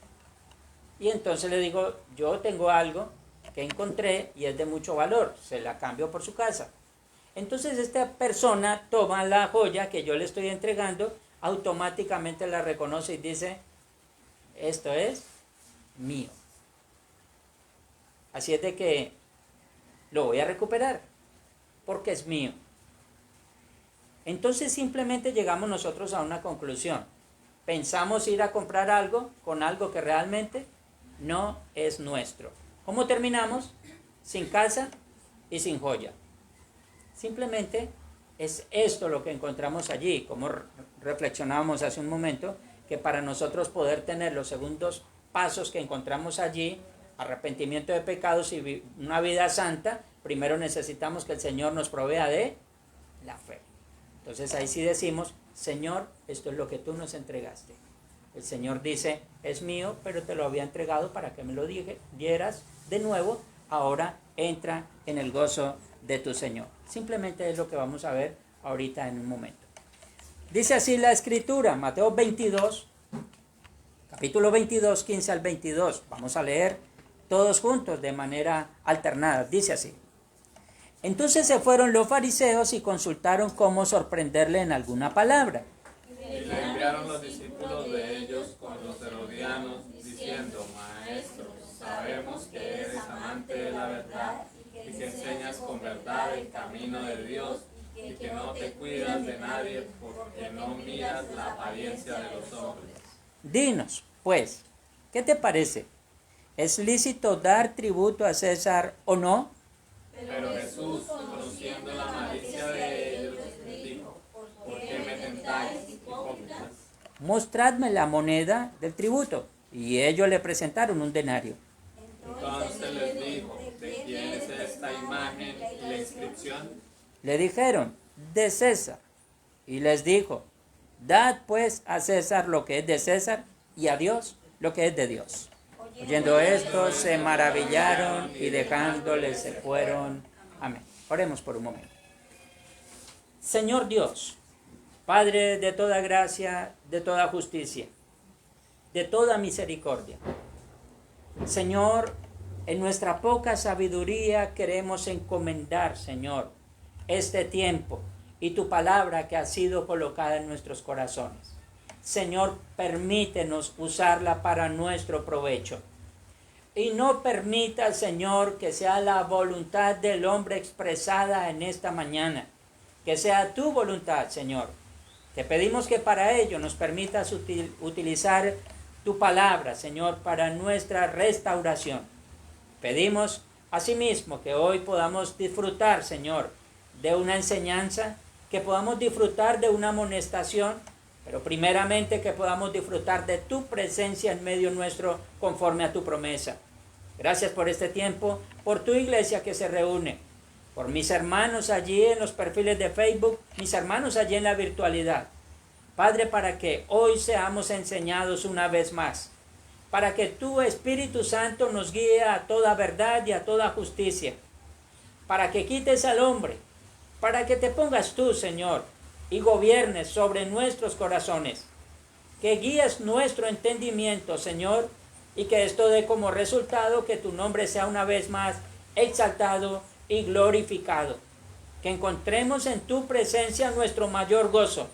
Y entonces le digo, yo tengo algo que encontré y es de mucho valor, se la cambio por su casa. Entonces esta persona toma la joya que yo le estoy entregando, automáticamente la reconoce y dice, esto es mío. Así es de que lo voy a recuperar, porque es mío. Entonces simplemente llegamos nosotros a una conclusión. Pensamos ir a comprar algo con algo que realmente no es nuestro. ¿Cómo terminamos? Sin casa y sin joya. Simplemente es esto lo que encontramos allí, como reflexionábamos hace un momento, que para nosotros poder tener los segundos pasos que encontramos allí, arrepentimiento de pecados y una vida santa, primero necesitamos que el Señor nos provea de la fe. Entonces ahí sí decimos, Señor, esto es lo que tú nos entregaste. El Señor dice, es mío, pero te lo había entregado para que me lo dieras de nuevo. Ahora entra en el gozo de tu Señor. Simplemente es lo que vamos a ver ahorita en un momento. Dice así la Escritura, Mateo 22, capítulo 22, 15 al 22. Vamos a leer todos juntos de manera alternada. Dice así. Entonces se fueron los fariseos y consultaron cómo sorprenderle en alguna palabra. Y le enviaron los discípulos de ellos con los herodianos, diciendo, Maestro, sabemos que eres amante de la verdad y que enseñas con verdad el camino de Dios y que no te cuidas de nadie porque no miras la apariencia de los hombres. Dinos, pues, ¿qué te parece? ¿Es lícito dar tributo a César o no? Pero Jesús, conociendo la malicia de ellos, les dijo, ¿por qué me tentáis, hipócritas? Mostradme la moneda del tributo. Y ellos le presentaron un denario. Entonces les dijo, ¿de quién es esta imagen y la inscripción? Le dijeron, de César. Y les dijo, dad pues a César lo que es de César y a Dios lo que es de Dios. Oyendo esto, se maravillaron y dejándole se fueron. Amén. Oremos por un momento. Señor Dios, Padre de toda gracia, de toda justicia, de toda misericordia. Señor, en nuestra poca sabiduría queremos encomendar, Señor, este tiempo y tu palabra que ha sido colocada en nuestros corazones. Señor, permítenos usarla para nuestro provecho. Y no permita, Señor, que sea la voluntad del hombre expresada en esta mañana. Que sea tu voluntad, Señor. Te pedimos que para ello nos permitas utilizar tu palabra, Señor, para nuestra restauración. Pedimos asimismo que hoy podamos disfrutar, Señor, de una enseñanza, que podamos disfrutar de una amonestación, pero primeramente que podamos disfrutar de tu presencia en medio nuestro conforme a tu promesa. Gracias por este tiempo, por tu iglesia que se reúne, por mis hermanos allí en los perfiles de Facebook, mis hermanos allí en la virtualidad. Padre, para que hoy seamos enseñados una vez más, para que tu Espíritu Santo nos guíe a toda verdad y a toda justicia, para que quites al hombre, para que te pongas tú, Señor, y gobiernes sobre nuestros corazones, que guíes nuestro entendimiento, Señor, y que esto dé como resultado que tu nombre sea una vez más exaltado y glorificado, que encontremos en tu presencia nuestro mayor gozo,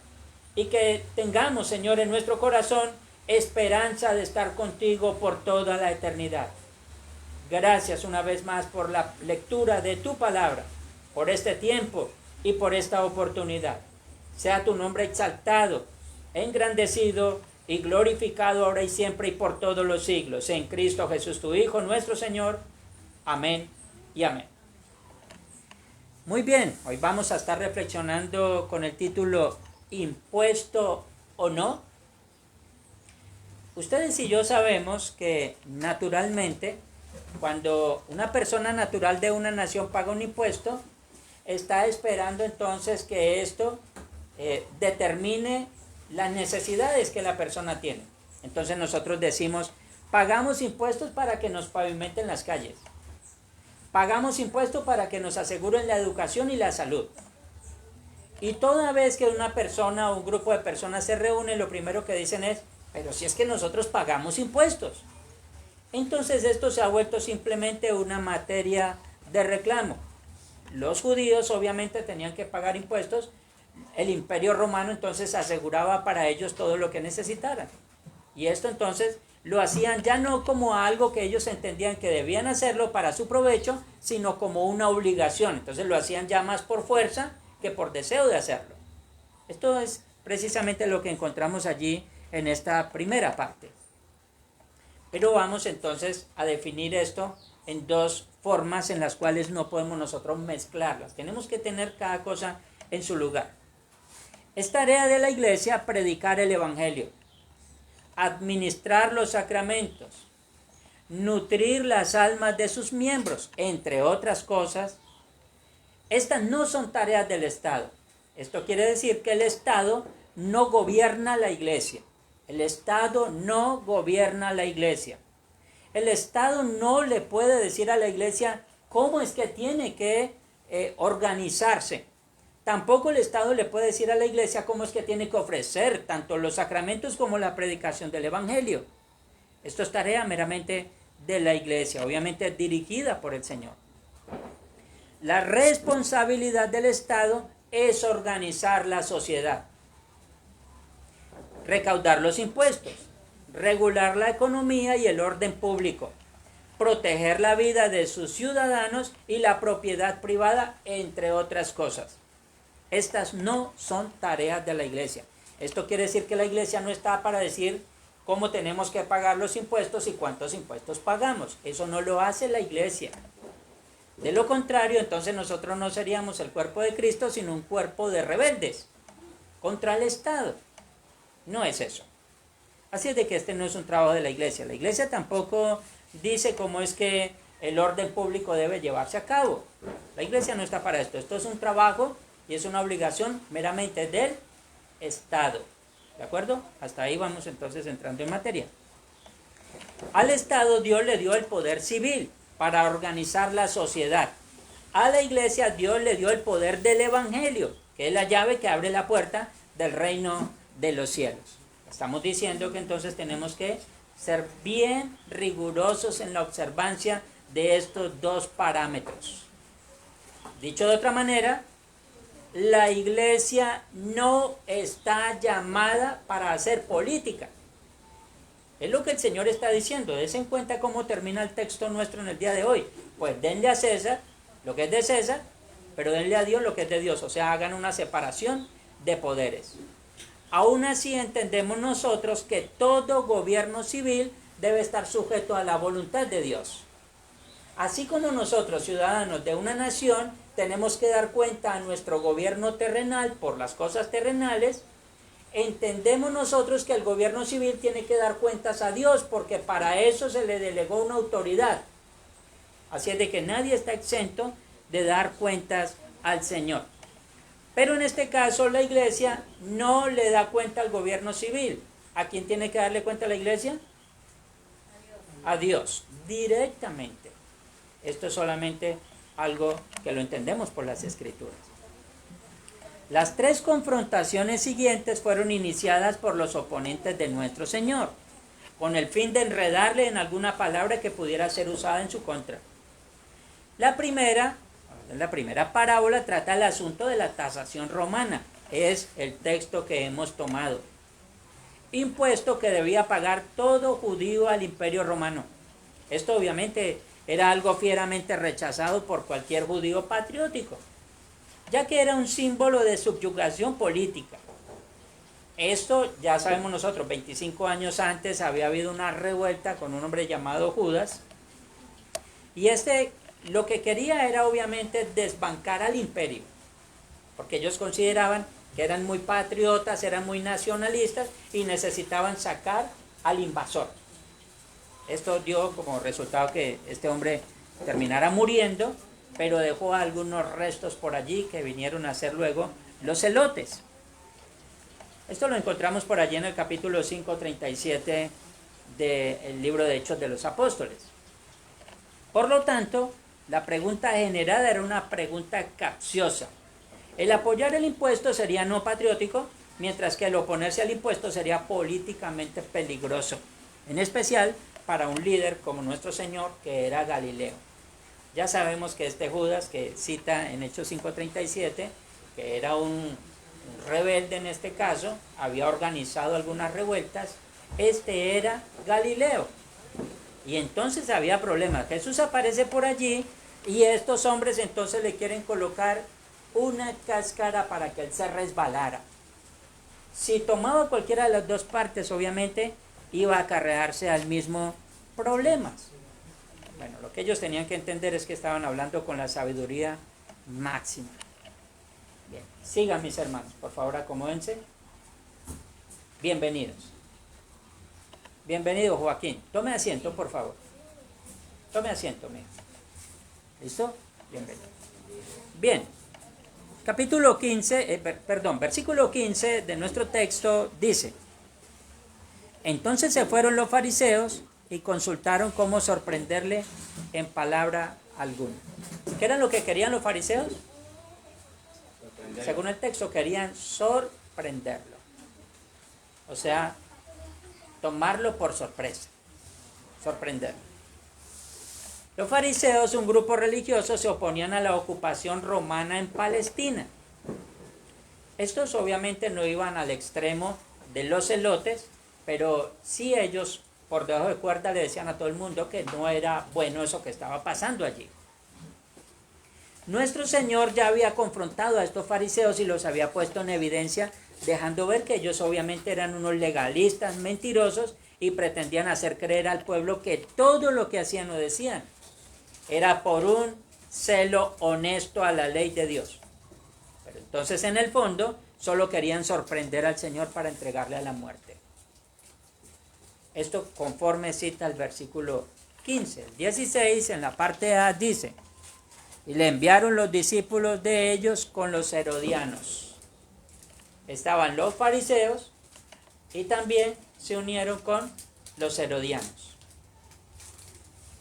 y que tengamos, Señor, en nuestro corazón esperanza de estar contigo por toda la eternidad. Gracias una vez más por la lectura de tu palabra, por este tiempo y por esta oportunidad. Sea tu nombre exaltado, engrandecido y glorificado ahora y siempre y por todos los siglos. En Cristo Jesús, tu Hijo, nuestro Señor. Amén y amén. Muy bien, hoy vamos a estar reflexionando con el título ¿Impuesto o no? Ustedes y yo sabemos que naturalmente, cuando una persona natural de una nación paga un impuesto, está esperando entonces que esto determine las necesidades que la persona tiene. Entonces nosotros decimos, pagamos impuestos para que nos pavimenten las calles. Pagamos impuestos para que nos aseguren la educación y la salud. Y toda vez que una persona o un grupo de personas se reúne, lo primero que dicen es, pero si es que nosotros pagamos impuestos. Entonces esto se ha vuelto simplemente una materia de reclamo. Los judíos obviamente tenían que pagar impuestos. El Imperio Romano entonces aseguraba para ellos todo lo que necesitaran. Y esto entonces lo hacían ya no como algo que ellos entendían que debían hacerlo para su provecho, sino como una obligación. Entonces lo hacían ya más por fuerza que por deseo de hacerlo. Esto es precisamente lo que encontramos allí en esta primera parte. Pero vamos entonces a definir esto en dos formas en las cuales no podemos nosotros mezclarlas. Tenemos que tener cada cosa en su lugar. Es tarea de la iglesia predicar el evangelio, administrar los sacramentos, nutrir las almas de sus miembros, entre otras cosas. Estas no son tareas del Estado. Esto quiere decir que el Estado no gobierna la iglesia. El Estado no gobierna la iglesia. El Estado no le puede decir a la iglesia cómo es que tiene que organizarse. Tampoco el Estado le puede decir a la iglesia cómo es que tiene que ofrecer tanto los sacramentos como la predicación del evangelio. Esto es tarea meramente de la iglesia, obviamente dirigida por el Señor. La responsabilidad del Estado es organizar la sociedad, recaudar los impuestos, regular la economía y el orden público, proteger la vida de sus ciudadanos y la propiedad privada, entre otras cosas. Estas no son tareas de la iglesia. Esto quiere decir que la iglesia no está para decir cómo tenemos que pagar los impuestos y cuántos impuestos pagamos. Eso no lo hace la iglesia. De lo contrario, entonces nosotros no seríamos el cuerpo de Cristo, sino un cuerpo de rebeldes contra el Estado. No es eso. Así es de que este no es un trabajo de la iglesia. La iglesia tampoco dice cómo es que el orden público debe llevarse a cabo. La iglesia no está para esto. Esto es un trabajo y es una obligación meramente del Estado. ¿De acuerdo? Hasta ahí vamos entonces entrando en materia. Al Estado Dios le dio el poder civil para organizar la sociedad. A la iglesia Dios le dio el poder del evangelio, que es la llave que abre la puerta del reino de los cielos. Estamos diciendo que entonces tenemos que ser bien rigurosos en la observancia de estos dos parámetros. Dicho de otra manera, la iglesia no está llamada para hacer política. Es lo que el Señor está diciendo. Dense en cuenta cómo termina el texto nuestro en el día de hoy. Pues denle a César lo que es de César, pero denle a Dios lo que es de Dios. O sea, hagan una separación de poderes. Aún así entendemos nosotros que todo gobierno civil debe estar sujeto a la voluntad de Dios. Así como nosotros, ciudadanos de una nación, tenemos que dar cuenta a nuestro gobierno terrenal por las cosas terrenales, entendemos nosotros que el gobierno civil tiene que dar cuentas a Dios, porque para eso se le delegó una autoridad. Así es de que nadie está exento de dar cuentas al Señor. Pero en este caso la iglesia no le da cuenta al gobierno civil. ¿A quién tiene que darle cuenta la iglesia? A Dios, directamente. Esto es solamente algo que lo entendemos por las Escrituras. Las tres confrontaciones siguientes fueron iniciadas por los oponentes de nuestro Señor, con el fin de enredarle en alguna palabra que pudiera ser usada en su contra. La primera parábola trata el asunto de la tasación romana. Es el texto que hemos tomado. Impuesto que debía pagar todo judío al imperio romano. Esto obviamente era algo fieramente rechazado por cualquier judío patriótico, ya que era un símbolo de subyugación política. Esto ya sabemos nosotros, 25 años antes había habido una revuelta con un hombre llamado Judas, y lo que quería era obviamente desbancar al imperio, porque ellos consideraban que eran muy patriotas, eran muy nacionalistas y necesitaban sacar al invasor. Esto dio como resultado que este hombre terminara muriendo, pero dejó algunos restos por allí que vinieron a ser luego los celotes. Esto lo encontramos por allí en el capítulo 5:37 del libro de Hechos de los Apóstoles. Por lo tanto, la pregunta generada era una pregunta capciosa. El apoyar el impuesto sería no patriótico, mientras que el oponerse al impuesto sería políticamente peligroso, en especial para un líder como nuestro Señor, que era Galileo. Ya sabemos que este Judas, que cita en Hechos 5:37, que era un rebelde en este caso, había organizado algunas revueltas, este era Galileo. Y entonces había problemas. Jesús aparece por allí y estos hombres entonces le quieren colocar una cáscara para que él se resbalara. Si tomaba cualquiera de las dos partes, obviamente iba a acarrearse al mismo problemas. Bueno, lo que ellos tenían que entender es que estaban hablando con la sabiduría máxima. Bien, sigan mis hermanos, por favor acomódense. Bienvenidos. Bienvenido Joaquín. Tome asiento, por favor. Tome asiento, mijo. ¿Listo? Bienvenido. Bien. Versículo 15 de nuestro texto dice: entonces se fueron los fariseos y consultaron cómo sorprenderle en palabra alguna. ¿Qué era lo que querían los fariseos? Según el texto, querían sorprenderlo. O sea, tomarlo por sorpresa. Sorprenderlo. Los fariseos, un grupo religioso, se oponían a la ocupación romana en Palestina. Estos obviamente no iban al extremo de los celotes, pero sí ellos, por debajo de cuerda, le decían a todo el mundo que no era bueno eso que estaba pasando allí. Nuestro Señor ya había confrontado a estos fariseos y los había puesto en evidencia, dejando ver que ellos obviamente eran unos legalistas mentirosos y pretendían hacer creer al pueblo que todo lo que hacían o decían era por un celo honesto a la ley de Dios. Pero entonces en el fondo solo querían sorprender al Señor para entregarle a la muerte. Esto conforme cita el versículo 15. El 16 en la parte A dice: y le enviaron los discípulos de ellos con los herodianos. Estaban los fariseos y también se unieron con los herodianos.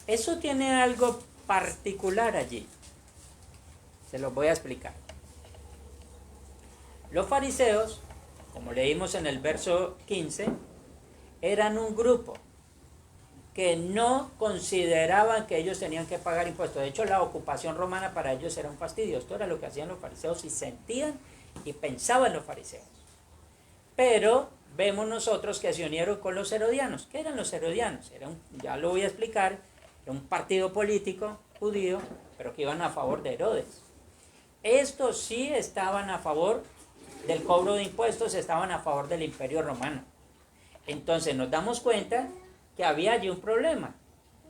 Eso tiene algo particular allí. Se los voy a explicar. Los fariseos, como leímos en el verso 15, eran un grupo que no consideraban que ellos tenían que pagar impuestos. De hecho, la ocupación romana para ellos era un fastidio. Esto era lo que hacían los fariseos y sentían y pensaban los fariseos. Pero vemos nosotros que se unieron con los herodianos. ¿Qué eran los herodianos? Ya lo voy a explicar. Era un partido político judío, pero que iban a favor de Herodes. Estos sí estaban a favor del cobro de impuestos, estaban a favor del Imperio Romano. Entonces nos damos cuenta que había allí un problema.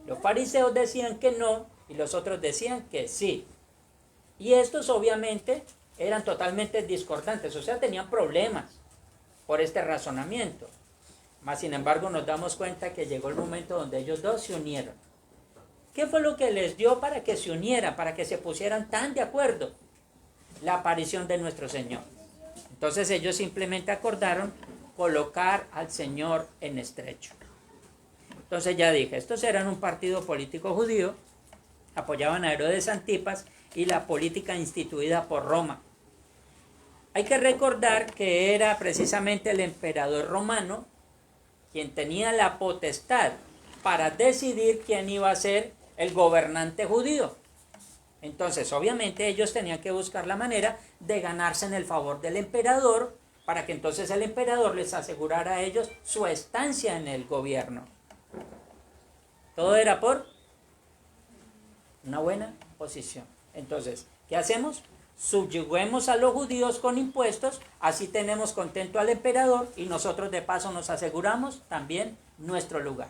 Los fariseos decían que no y los otros decían que sí. Y estos obviamente eran totalmente discordantes, o sea, tenían problemas por este razonamiento. Mas sin embargo nos damos cuenta que llegó el momento donde ellos dos se unieron. ¿Qué fue lo que les dio para que se unieran, para que se pusieran tan de acuerdo? La aparición de nuestro Señor. Entonces ellos simplemente acordaron colocar al Señor en estrecho. Entonces ya dije, estos eran un partido político judío, apoyaban a Herodes Antipas y la política instituida por Roma. Hay que recordar que era precisamente el emperador romano quien tenía la potestad para decidir quién iba a ser el gobernante judío. Entonces, obviamente, ellos tenían que buscar la manera de ganarse en el favor del emperador para que entonces el emperador les asegurara a ellos su estancia en el gobierno. Todo era por una buena posición. Entonces, ¿qué hacemos? Subyuguemos a los judíos con impuestos, así tenemos contento al emperador y nosotros de paso nos aseguramos también nuestro lugar.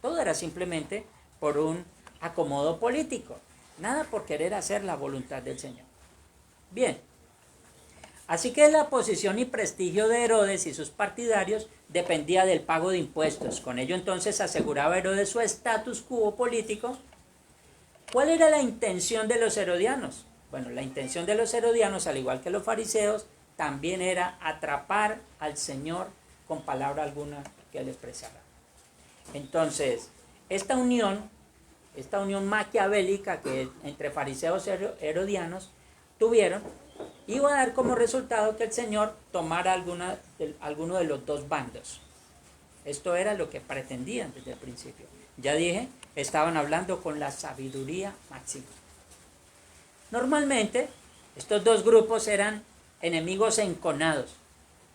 Todo era simplemente por un acomodo político, nada por querer hacer la voluntad del Señor. Bien, así que la posición y prestigio de Herodes y sus partidarios dependía del pago de impuestos. Con ello entonces aseguraba Herodes su status quo político. ¿Cuál era la intención de los herodianos? Bueno, la intención de los herodianos, al igual que los fariseos, también era atrapar al Señor con palabra alguna que él expresara. Entonces, esta unión maquiavélica que entre fariseos y herodianos tuvieron, iba a dar como resultado que el Señor tomara alguno de los dos bandos. Esto era lo que pretendían desde el principio. Ya dije, estaban hablando con la sabiduría máxima. Normalmente, estos dos grupos eran enemigos enconados,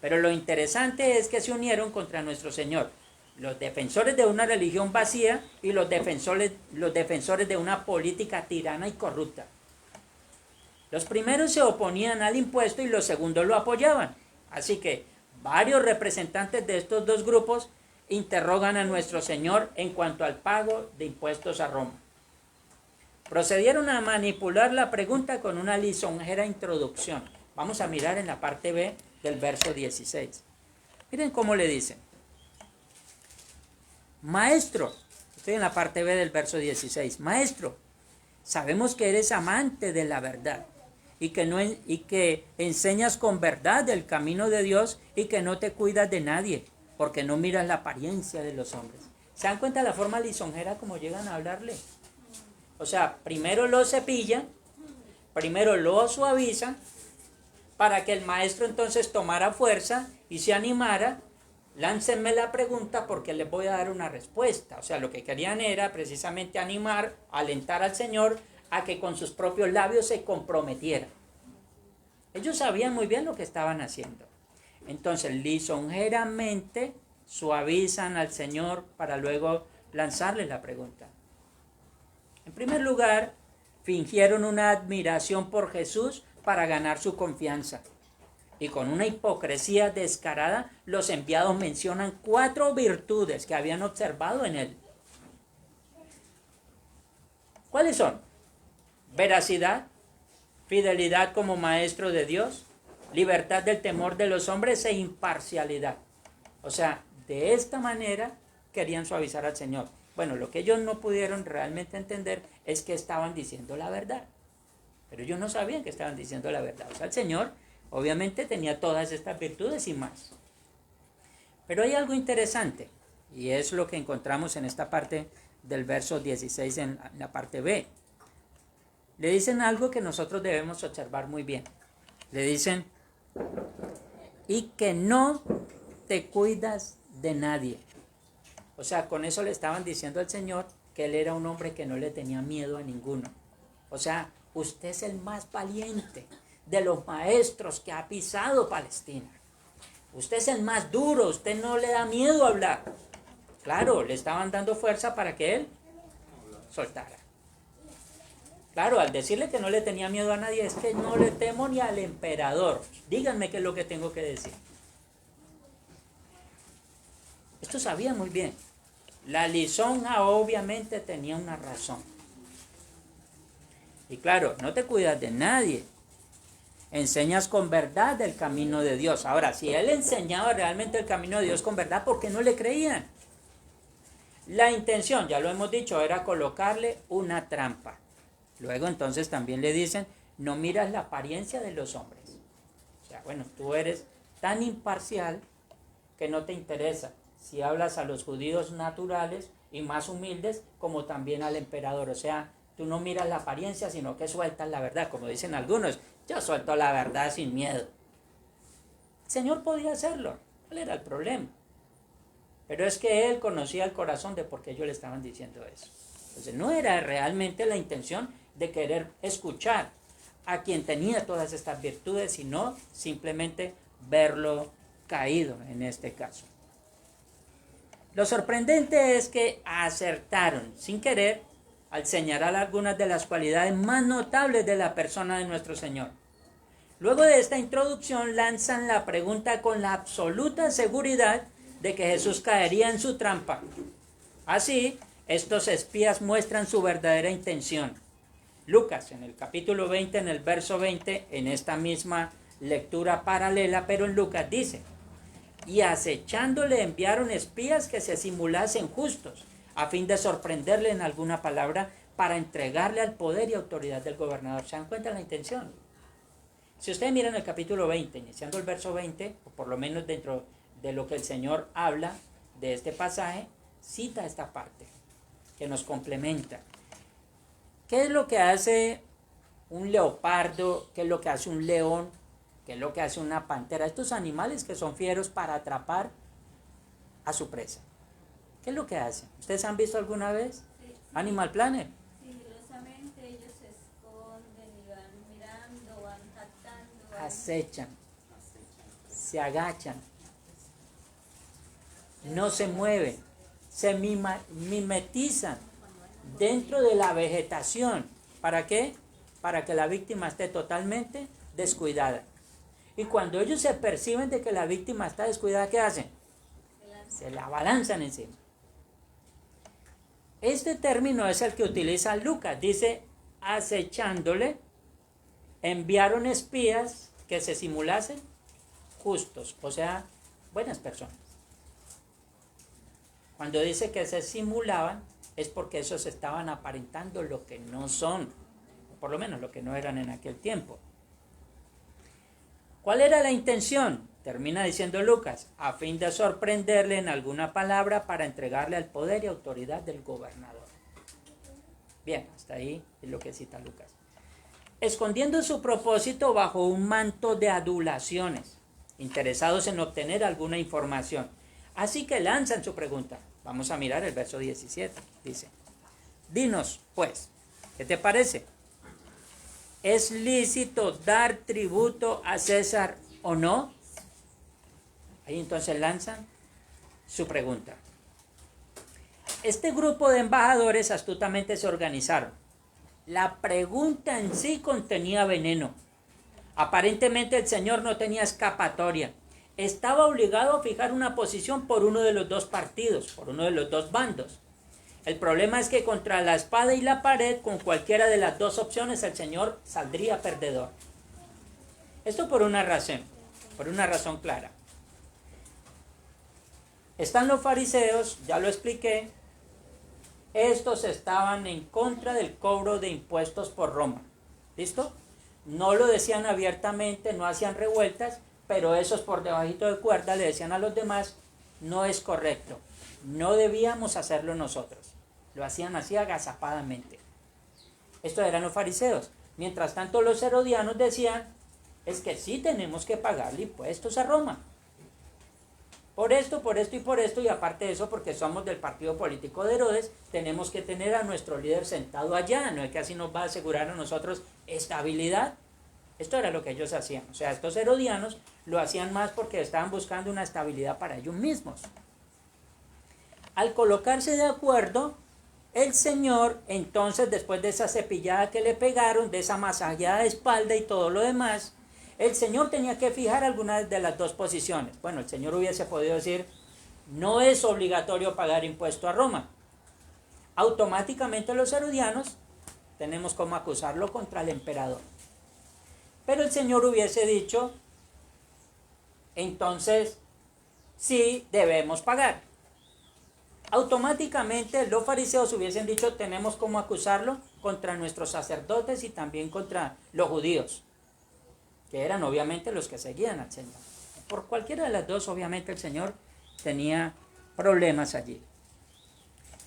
pero lo interesante es que se unieron contra nuestro Señor. Los defensores de una religión vacía y los defensores de una política tirana y corrupta. Los primeros se oponían al impuesto y los segundos lo apoyaban. Así que varios representantes de estos dos grupos interrogan a nuestro Señor en cuanto al pago de impuestos a Roma. Procedieron a manipular la pregunta con una lisonjera introducción. Vamos a mirar en la parte B del verso 16. Miren cómo le dicen. Maestro, estoy en la parte B del verso 16. Maestro, sabemos que eres amante de la verdad y que enseñas con verdad el camino de Dios y que no te cuidas de nadie porque no miras la apariencia de los hombres. ¿Se dan cuenta de la forma lisonjera como llegan a hablarle? O sea, primero lo cepillan, primero lo suavizan para que el maestro entonces tomara fuerza y se animara. Láncenme la pregunta porque les voy a dar una respuesta. O sea, lo que querían era precisamente animar, alentar al Señor a que con sus propios labios se comprometiera. Ellos sabían muy bien lo que estaban haciendo. Entonces, lisonjeramente suavizan al Señor para luego lanzarle la pregunta. En primer lugar, fingieron una admiración por Jesús para ganar su confianza. Y con una hipocresía descarada, los enviados mencionan 4 virtudes que habían observado en él. ¿Cuáles son? Veracidad, fidelidad como maestro de Dios, libertad del temor de los hombres e imparcialidad. O sea, de esta manera querían suavizar al Señor. Bueno, lo que ellos no pudieron realmente entender es que estaban diciendo la verdad. Pero ellos no sabían que estaban diciendo la verdad. O sea, el Señor obviamente tenía todas estas virtudes y más. Pero hay algo interesante, y es lo que encontramos en esta parte del verso 16 en la parte B. Le dicen algo que nosotros debemos observar muy bien. Le dicen, y que no te cuidas de nadie. O sea, con eso le estaban diciendo al Señor que él era un hombre que no le tenía miedo a ninguno. O sea, usted es el más valiente de los maestros que ha pisado Palestina. Usted es el más duro, usted no le da miedo hablar. Claro, le estaban dando fuerza para que él soltara. Claro, al decirle que no le tenía miedo a nadie, es que no le temo ni al emperador. Díganme qué es lo que tengo que decir. Esto sabía muy bien. La lisonja obviamente tenía una razón. Y claro, no te cuidas de nadie. Enseñas con verdad el camino de Dios. Ahora, si él enseñaba realmente el camino de Dios con verdad, ¿por qué no le creían? La intención, ya lo hemos dicho, era colocarle una trampa. Luego entonces también le dicen, no miras la apariencia de los hombres. O sea, bueno, tú eres tan imparcial que no te interesa si hablas a los judíos naturales y más humildes como también al emperador. O sea, tú no miras la apariencia, sino que sueltas la verdad. Como dicen algunos, yo suelto la verdad sin miedo. El Señor podía hacerlo. ¿Cuál era el problema? Pero es que Él conocía el corazón de por qué ellos le estaban diciendo eso. Entonces no era realmente la intención de querer escuchar a quien tenía todas estas virtudes, sino simplemente verlo caído en este caso. Lo sorprendente es que acertaron sin querer al señalar algunas de las cualidades más notables de la persona de nuestro Señor. Luego de esta introducción lanzan la pregunta con la absoluta seguridad de que Jesús caería en su trampa. Así, estos espías muestran su verdadera intención. Lucas, en el capítulo 20, en el verso 20, en esta misma lectura paralela, pero en Lucas dice, y acechándole enviaron espías que se simulasen justos, a fin de sorprenderle en alguna palabra para entregarle al poder y autoridad del gobernador. ¿Se dan cuenta de la intención? Si ustedes miran el capítulo 20, iniciando el verso 20, o por lo menos dentro de lo que el Señor habla de este pasaje, cita esta parte que nos complementa. ¿Qué es lo que hace un leopardo? ¿Qué es lo que hace un león? ¿Qué es lo que hace una pantera? Estos animales que son fieros para atrapar a su presa. ¿Qué es lo que hacen? ¿Ustedes han visto alguna vez Animal Planet? Sigilosamente ellos se esconden y van mirando, van captando. Acechan, se agachan, no se mueven, se mimetizan dentro de la vegetación. ¿Para qué? Para que la víctima esté totalmente descuidada. Y cuando ellos se perciben de que la víctima está descuidada, ¿qué hacen? Se la abalanzan encima. Este término es el que utiliza Lucas. Dice, acechándole, enviaron espías que se simulasen justos, o sea, buenas personas. Cuando dice que se simulaban, es porque esos estaban aparentando lo que no son, por lo menos lo que no eran en aquel tiempo. ¿Cuál era la intención? Termina diciendo Lucas, a fin de sorprenderle en alguna palabra para entregarle al poder y autoridad del gobernador. Bien, hasta ahí es lo que cita Lucas. Escondiendo su propósito bajo un manto de adulaciones, interesados en obtener alguna información. Así que lanzan su pregunta. Vamos a mirar el verso 17. Dice, dinos, pues, ¿qué te parece? ¿Es lícito dar tributo a César o no? Ahí entonces lanzan su pregunta. Este grupo de embajadores astutamente se organizaron. La pregunta en sí contenía veneno. Aparentemente el Señor no tenía escapatoria. Estaba obligado a fijar una posición por uno de los dos partidos, por uno de los dos bandos. El problema es que contra la espada y la pared, con cualquiera de las dos opciones, el Señor saldría perdedor. Esto por una razón clara. Están los fariseos, ya lo expliqué. Estos estaban en contra del cobro de impuestos por Roma. ¿Listo? No lo decían abiertamente, no hacían revueltas, pero esos por debajito de cuerda le decían a los demás, no es correcto, no debíamos hacerlo nosotros. Lo hacían así agazapadamente. Estos eran los fariseos. Mientras tanto los herodianos decían, es que sí tenemos que pagarle impuestos a Roma. Por esto y por esto, y aparte de eso, porque somos del partido político de Herodes, tenemos que tener a nuestro líder sentado allá, no es que así nos va a asegurar a nosotros estabilidad. Esto era lo que ellos hacían, o sea, estos herodianos lo hacían más porque estaban buscando una estabilidad para ellos mismos. Al colocarse de acuerdo, el Señor, entonces, después de esa cepillada que le pegaron, de esa masajeada de espalda y todo lo demás, el Señor tenía que fijar alguna de las dos posiciones. Bueno, el Señor hubiese podido decir, no es obligatorio pagar impuesto a Roma. Automáticamente los herodianos tenemos como acusarlo contra el emperador. Pero el Señor hubiese dicho, entonces, sí debemos pagar. Automáticamente los fariseos hubiesen dicho, tenemos como acusarlo contra nuestros sacerdotes y también contra los judíos, que eran obviamente los que seguían al Señor. Por cualquiera de las dos, obviamente el Señor tenía problemas allí.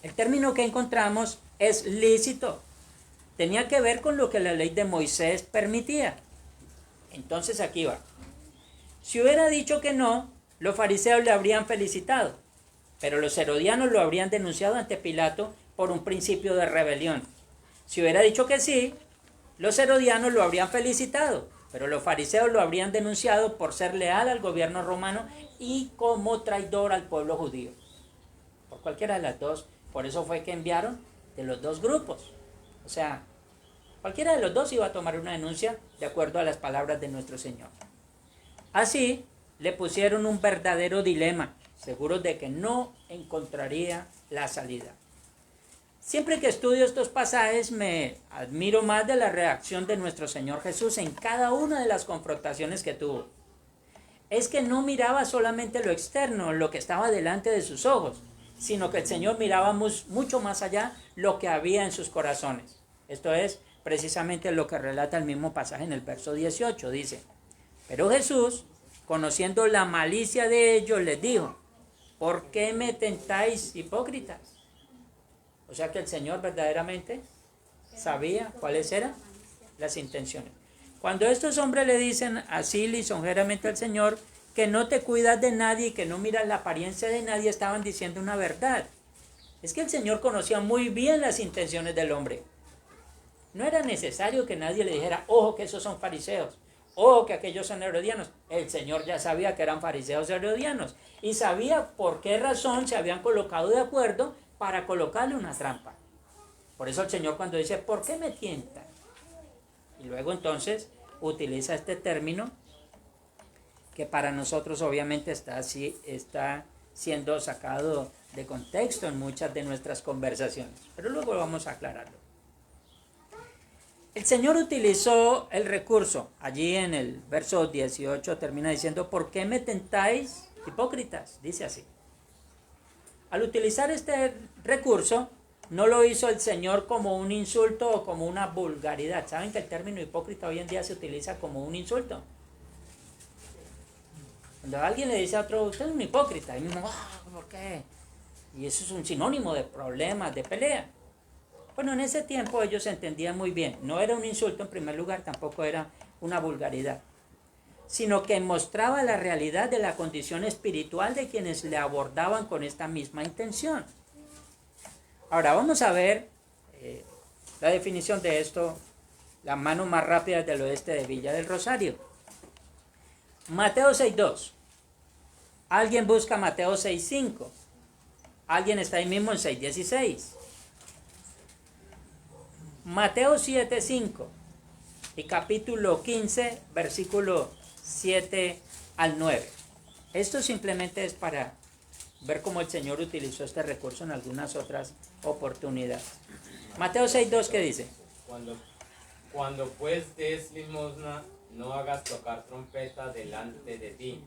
El término que encontramos es lícito. Tenía que ver con lo que la ley de Moisés permitía. Entonces aquí va. Si hubiera dicho que no, los fariseos le habrían felicitado, pero los herodianos lo habrían denunciado ante Pilato por un principio de rebelión. Si hubiera dicho que sí, los herodianos lo habrían felicitado, pero los fariseos lo habrían denunciado por ser leal al gobierno romano y como traidor al pueblo judío. Por cualquiera de las dos, por eso fue que enviaron de los dos grupos. O sea, cualquiera de los dos iba a tomar una denuncia de acuerdo a las palabras de nuestro Señor. Así, le pusieron un verdadero dilema, seguros de que no encontraría la salida. Siempre que estudio estos pasajes me admiro más de la reacción de nuestro Señor Jesús en cada una de las confrontaciones que tuvo. Es que no miraba solamente lo externo, lo que estaba delante de sus ojos, sino que el Señor miraba mucho más allá lo que había en sus corazones. Esto es precisamente lo que relata el mismo pasaje en el verso 18. Dice, pero Jesús, conociendo la malicia de ellos, les dijo, ¿por qué me tentáis, hipócritas? O sea que el Señor verdaderamente sabía cuáles eran las intenciones. Cuando estos hombres le dicen así lisonjeramente al Señor, que no te cuidas de nadie y que no miras la apariencia de nadie, estaban diciendo una verdad. Es que el Señor conocía muy bien las intenciones del hombre. No era necesario que nadie le dijera, ojo que esos son fariseos, ojo que aquellos son herodianos. El Señor ya sabía que eran fariseos y herodianos y sabía por qué razón se habían colocado de acuerdo para colocarle una trampa. Por eso el Señor cuando dice, ¿por qué me tientan? Y luego entonces utiliza este término que para nosotros obviamente está siendo sacado de contexto en muchas de nuestras conversaciones, pero luego vamos a aclararlo. El Señor utilizó el recurso, allí en el verso 18 termina diciendo, ¿por qué me tentáis, hipócritas? Dice así. Al utilizar este recurso, no lo hizo el Señor como un insulto o como una vulgaridad. ¿Saben que el término hipócrita hoy en día se utiliza como un insulto? Cuando alguien le dice a otro, usted es un hipócrita, y uno, ¿por qué? Y eso es un sinónimo de problemas, de pelea. Bueno, en ese tiempo ellos se entendían muy bien. No era un insulto en primer lugar, tampoco era una vulgaridad, sino que mostraba la realidad de la condición espiritual de quienes le abordaban con esta misma intención. Ahora vamos a ver la definición de esto, la mano más rápida del oeste de Villa del Rosario. Mateo 6.2. Alguien busca Mateo 6.5. Alguien está ahí mismo en 6.16. Mateo 7.5 y capítulo 15, versículo 7 al 9. Esto simplemente es para ver cómo el Señor utilizó este recurso en algunas otras oportunidades. Mateo 6.2, ¿qué dice? Cuando pues des limosna, no hagas tocar trompeta delante de ti,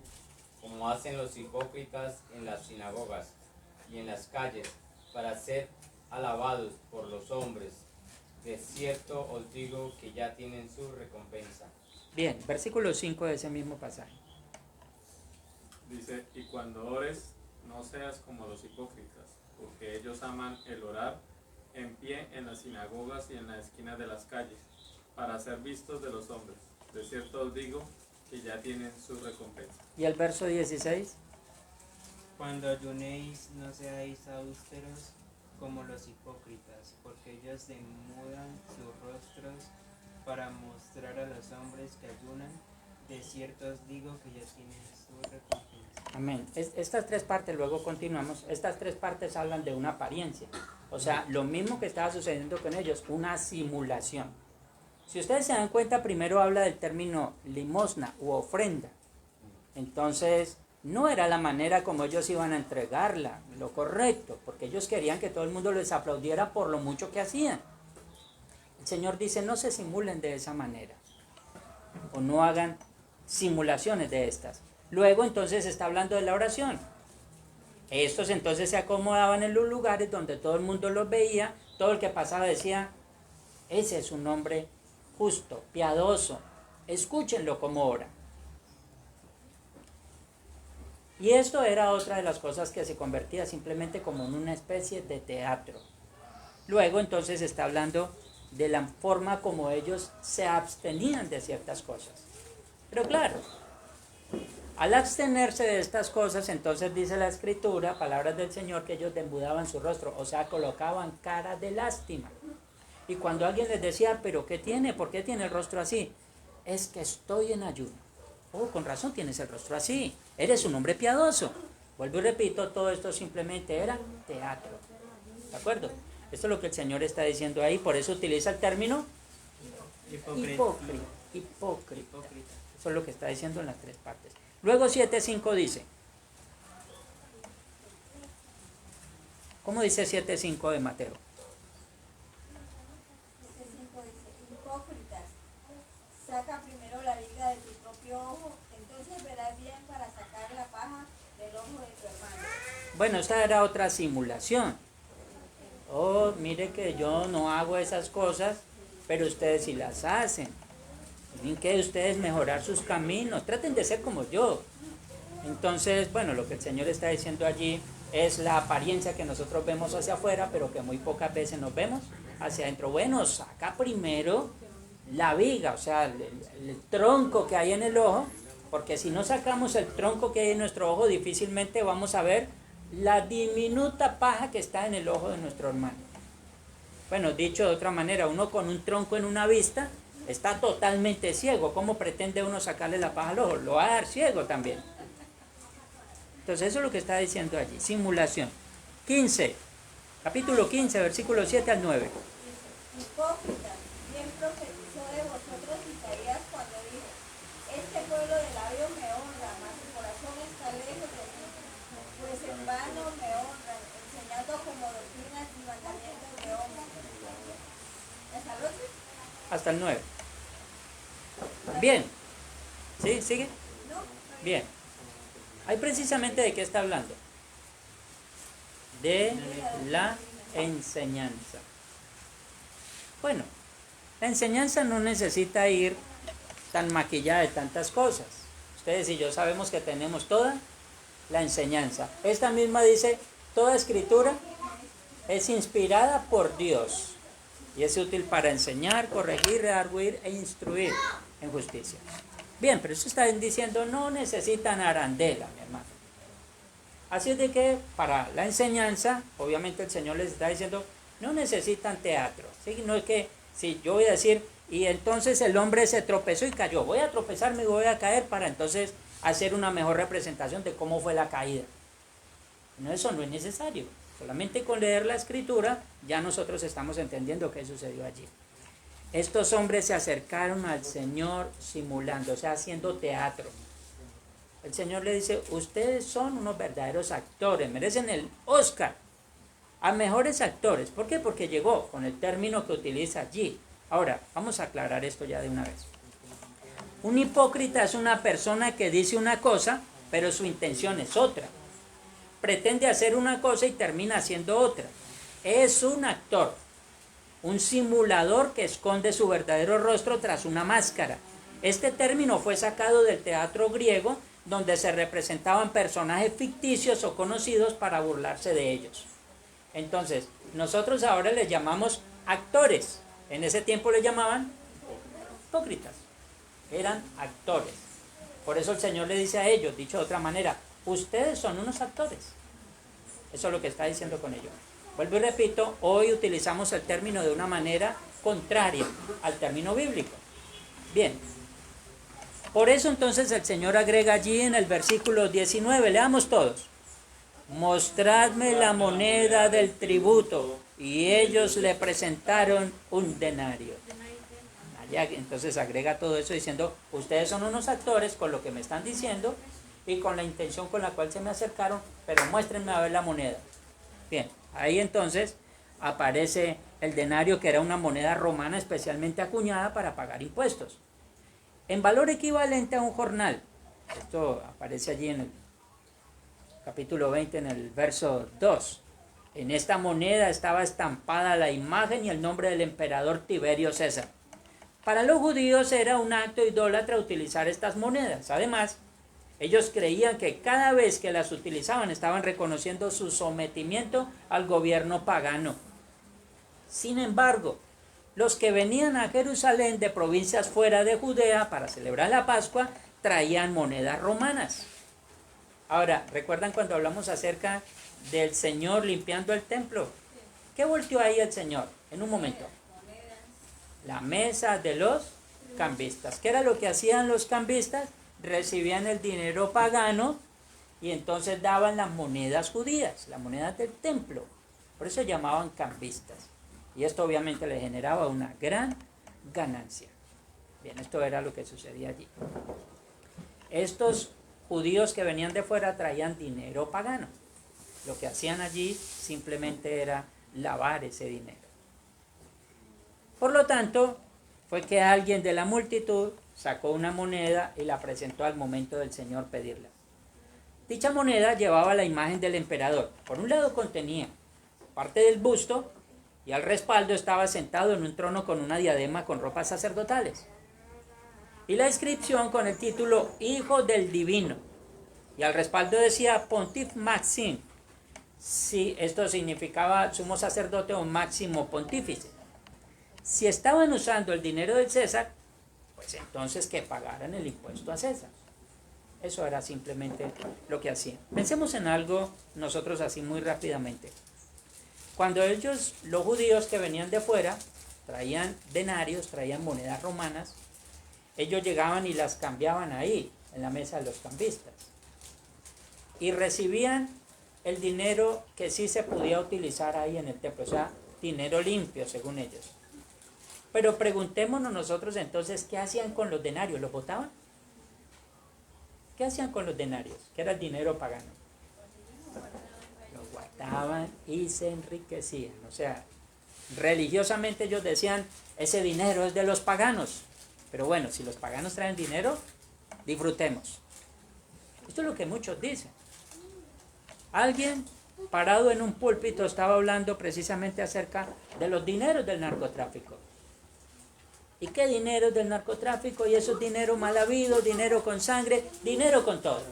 como hacen los hipócritas en las sinagogas y en las calles, para ser alabados por los hombres. De cierto os digo que ya tienen su recompensa. Bien, versículo 5 de ese mismo pasaje. Dice, y cuando ores, no seas como los hipócritas, porque ellos aman el orar en pie en las sinagogas y en las esquinas de las calles, para ser vistos de los hombres. De cierto os digo que ya tienen su recompensa. ¿Y el verso 16? Cuando ayunéis, no seáis austeros como los hipócritas, porque ellos demudan sus rostros para mostrar a los hombres que ayunan. De cierto os digo que ya tienen su recompensa. Amén. Estas tres partes, luego continuamos, estas tres partes hablan de una apariencia. O sea, lo mismo que estaba sucediendo con ellos, una simulación. Si ustedes se dan cuenta, primero habla del término limosna u ofrenda. Entonces, no era la manera como ellos iban a entregarla, lo correcto, porque ellos querían que todo el mundo les aplaudiera por lo mucho que hacían. El Señor dice, no se simulen de esa manera, o no hagan simulaciones de estas. Luego entonces está hablando de la oración. Estos entonces se acomodaban en los lugares donde todo el mundo los veía, todo el que pasaba decía, ese es un hombre justo, piadoso, escúchenlo como ora. Y esto era otra de las cosas que se convertía simplemente como en una especie de teatro. Luego entonces está hablando de la forma como ellos se abstenían de ciertas cosas. Pero claro, al abstenerse de estas cosas, entonces dice la Escritura, palabras del Señor, que ellos demudaban su rostro, o sea, colocaban cara de lástima. Y cuando alguien les decía, ¿pero qué tiene? ¿Por qué tiene el rostro así? Es que estoy en ayuno. Oh, con razón tienes el rostro así. Eres un hombre piadoso. Vuelvo y repito, todo esto simplemente era teatro. ¿De acuerdo? Esto es lo que el Señor está diciendo ahí. Por eso utiliza el término hipócrita. Eso es lo que está diciendo en las tres partes. Luego 7.5 dice. ¿Cómo dice 7.5 de Mateo? 7:5 dice, hipócritas, saca primero la viga de tu propio ojo, entonces verás bien para sacar la paja del ojo de tu hermano. Bueno, esta era otra simulación. Oh, mire que yo no hago esas cosas, pero ustedes sí las hacen. Tienen que ustedes mejorar sus caminos, traten de ser como yo. Entonces, bueno, lo que el Señor está diciendo allí es la apariencia que nosotros vemos hacia afuera, pero que muy pocas veces nos vemos hacia adentro. Bueno, saca primero la viga, o sea, el tronco que hay en el ojo, porque si no sacamos el tronco que hay en nuestro ojo, difícilmente vamos a ver la diminuta paja que está en el ojo de nuestro hermano. Bueno, dicho de otra manera, uno con un tronco en una vista está totalmente ciego. ¿Cómo pretende uno sacarle la paja al ojo? Lo va a dar ciego también. Entonces eso es lo que está diciendo allí, simulación. 15, capítulo 15, versículos 7 al 9. Hipócritas, bien profetizó de vosotros Isaías cuando dijo, este pueblo de labios me honra, hasta el 9. Bien. ¿Sí? ¿Sigue? Bien. Ahí precisamente de qué está hablando. De la enseñanza. Bueno, la enseñanza no necesita ir tan maquillada de tantas cosas. Ustedes y yo sabemos que tenemos toda la enseñanza. Esta misma dice, toda escritura es inspirada por Dios y es útil para enseñar, corregir, redarguir e instruir en justicia. Bien, pero eso está diciendo, no necesitan arandela, mi hermano. Así es de que para la enseñanza, obviamente el Señor les está diciendo, no necesitan teatro. ¿Sí? No es que, si yo voy a decir, y entonces el hombre se tropezó y cayó, voy a tropezarme y voy a caer para entonces hacer una mejor representación de cómo fue la caída. No, eso no es necesario. Solamente con leer la escritura ya nosotros estamos entendiendo qué sucedió allí. Estos hombres se acercaron al Señor simulando, o sea, haciendo teatro. El Señor le dice, ustedes son unos verdaderos actores, merecen el Oscar a mejores actores. ¿Por qué? Porque llegó con el término que utiliza allí. Ahora, vamos a aclarar esto ya de una vez. Un hipócrita es una persona que dice una cosa, pero su intención es otra. Pretende hacer una cosa y termina haciendo otra. Es un actor, un simulador que esconde su verdadero rostro tras una máscara. Este término fue sacado del teatro griego, donde se representaban personajes ficticios o conocidos para burlarse de ellos. Entonces, nosotros ahora les llamamos actores. En ese tiempo les llamaban hipócritas. Eran actores. Por eso el Señor le dice a ellos, dicho de otra manera, ustedes son unos actores. Eso es lo que está diciendo con ellos. Vuelvo y repito, hoy utilizamos el término de una manera contraria al término bíblico. Bien. Por eso entonces el Señor agrega allí en el versículo 19, leamos todos. Mostradme la moneda del tributo. Y ellos le presentaron un denario. Allá, entonces agrega todo eso diciendo, ustedes son unos actores con lo que me están diciendo y con la intención con la cual se me acercaron, pero muéstrenme a ver la moneda. Bien, ahí entonces aparece el denario, que era una moneda romana especialmente acuñada para pagar impuestos. En valor equivalente a un jornal. Esto aparece allí en el capítulo 20, en el verso 2. En esta moneda estaba estampada la imagen y el nombre del emperador Tiberio César. Para los judíos era un acto idólatra utilizar estas monedas. Además, ellos creían que cada vez que las utilizaban estaban reconociendo su sometimiento al gobierno pagano. Sin embargo, los que venían a Jerusalén de provincias fuera de Judea para celebrar la Pascua traían monedas romanas. Ahora, ¿recuerdan cuando hablamos acerca del Señor limpiando el templo? ¿Qué volteó ahí el Señor? En un momento. La mesa de los cambistas. ¿Qué era lo que hacían los cambistas? Recibían el dinero pagano y entonces daban las monedas judías, las monedas del templo. Por eso se llamaban cambistas. Y esto obviamente le generaba una gran ganancia. Bien, esto era lo que sucedía allí. Estos judíos que venían de fuera traían dinero pagano. Lo que hacían allí simplemente era lavar ese dinero. Por lo tanto, fue que alguien de la multitud sacó una moneda y la presentó al momento del Señor pedirla. Dicha moneda llevaba la imagen del emperador. Por un lado contenía parte del busto y al respaldo estaba sentado en un trono con una diadema con ropas sacerdotales. Y la inscripción con el título Hijo del Divino. Y al respaldo decía Pontif Maxim. Sí, esto significaba sumo sacerdote o máximo pontífice. Si estaban usando el dinero del César, pues entonces que pagaran el impuesto a César. Eso era simplemente lo que hacían. Pensemos en algo nosotros así muy rápidamente. Cuando ellos, los judíos que venían de fuera, traían denarios, traían monedas romanas, ellos llegaban y las cambiaban ahí, en la mesa de los cambistas. Y recibían el dinero que sí se podía utilizar ahí en el templo, o sea, dinero limpio según ellos. Pero preguntémonos nosotros entonces, ¿qué hacían con los denarios? ¿Los botaban? ¿Qué hacían con los denarios? Que era el dinero pagano. Los guardaban y se enriquecían. O sea, Religiosamente ellos decían, ese dinero es de los paganos. Pero bueno, si los paganos traen dinero, disfrutemos. Esto es lo que muchos dicen. Alguien parado en un púlpito estaba hablando precisamente acerca de los dineros del narcotráfico. ¿Y qué dinero del narcotráfico? Y esos dinero mal habido, dinero con sangre, dinero con todo.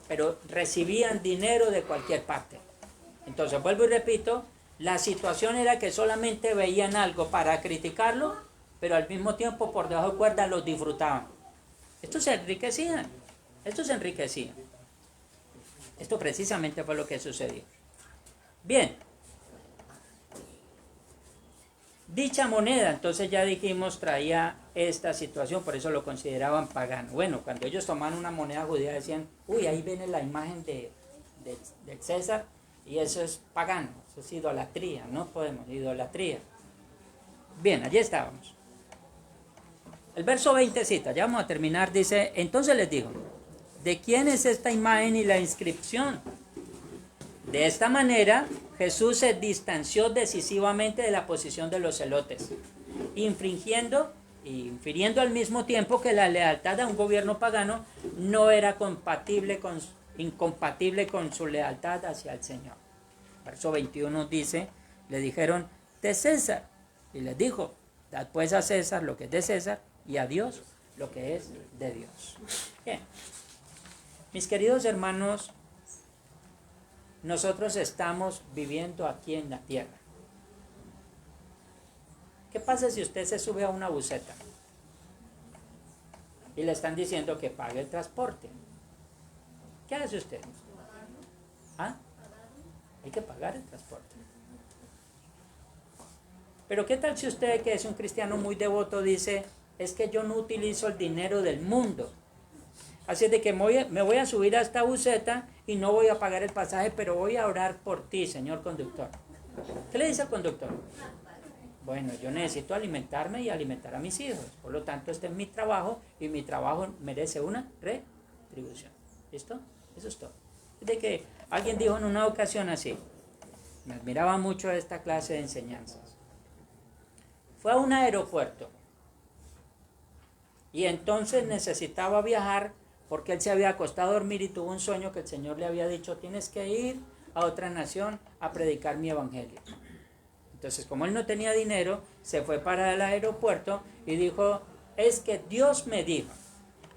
Pero recibían dinero de cualquier parte. Entonces, vuelvo y repito, la situación era que solamente veían algo para criticarlo, pero al mismo tiempo por debajo de cuerda los disfrutaban. Estos se enriquecían. Esto precisamente fue lo que sucedió. Bien. Dicha moneda, entonces ya dijimos, traía esta situación, por eso lo consideraban pagano. Bueno, cuando ellos tomaban una moneda judía decían, uy, ahí viene la imagen del César, y eso es pagano, eso es idolatría, no podemos, idolatría. Bien, allí estábamos. El verso 20 cita, ya vamos a terminar, dice, entonces les dijo, ¿de quién es esta imagen y la inscripción? De esta manera, Jesús se distanció decisivamente de la posición de los celotes, infiriendo al mismo tiempo que la lealtad a un gobierno pagano no era incompatible con su lealtad hacia el Señor. Verso 21 dice, le dijeron, de César, y les dijo, dad pues a César lo que es de César y a Dios lo que es de Dios. Bien, mis queridos hermanos, nosotros estamos viviendo aquí en la tierra. ¿Qué pasa si usted se sube a una buseta y le están diciendo que pague el transporte? ¿Qué hace usted? ¿Ah? Hay que pagar el transporte. Pero ¿qué tal si usted, que es un cristiano muy devoto, dice, es que yo no utilizo el dinero del mundo? Así es de que me voy a subir a esta buseta y no voy a pagar el pasaje, pero voy a orar por ti, señor conductor. ¿Qué le dice al conductor? Bueno, yo necesito alimentarme y alimentar a mis hijos. Por lo tanto, este es mi trabajo y mi trabajo merece una retribución. ¿Listo? Eso es todo. Es de que alguien dijo en una ocasión así, me admiraba mucho esta clase de enseñanzas. Fue a un aeropuerto y entonces necesitaba viajar porque él se había acostado a dormir y tuvo un sueño que el Señor le había dicho, tienes que ir a otra nación a predicar mi evangelio. Entonces, como él no tenía dinero, se fue para el aeropuerto y dijo, es que Dios me dijo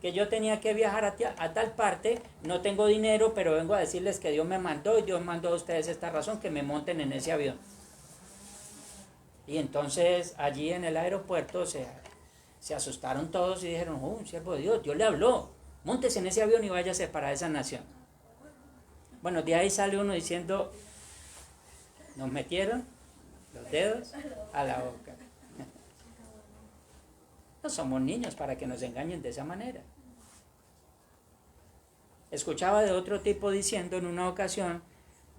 que yo tenía que viajar a tal parte, no tengo dinero, pero vengo a decirles que Dios me mandó y Dios mandó a ustedes esta razón, que me monten en ese avión. Y entonces allí en el aeropuerto se asustaron todos y dijeron, un siervo de Dios le habló, móntese en ese avión y váyase para esa nación. Bueno, de ahí sale uno diciendo, nos metieron los dedos a la boca. No somos niños para que nos engañen de esa manera. Escuchaba de otro tipo diciendo en una ocasión,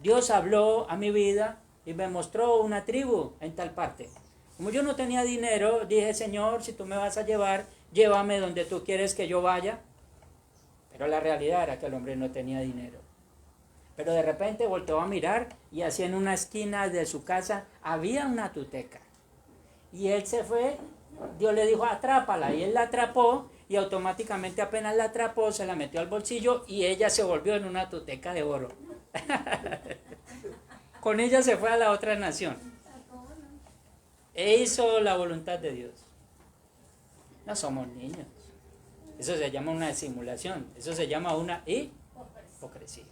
Dios habló a mi vida y me mostró una tribu en tal parte. Como yo no tenía dinero, dije, Señor, si tú me vas a llevar, llévame donde tú quieres que yo vaya. Pero la realidad era que el hombre no tenía dinero. Pero de repente volteó a mirar y así en una esquina de su casa había una tuteca. Y él se fue, Dios le dijo, atrápala, y él la atrapó y automáticamente apenas la atrapó, se la metió al bolsillo y ella se volvió en una tuteca de oro. Con ella se fue a la otra nación. E hizo la voluntad de Dios. No somos niños. Eso se llama una simulación. Eso se llama una hipocresía.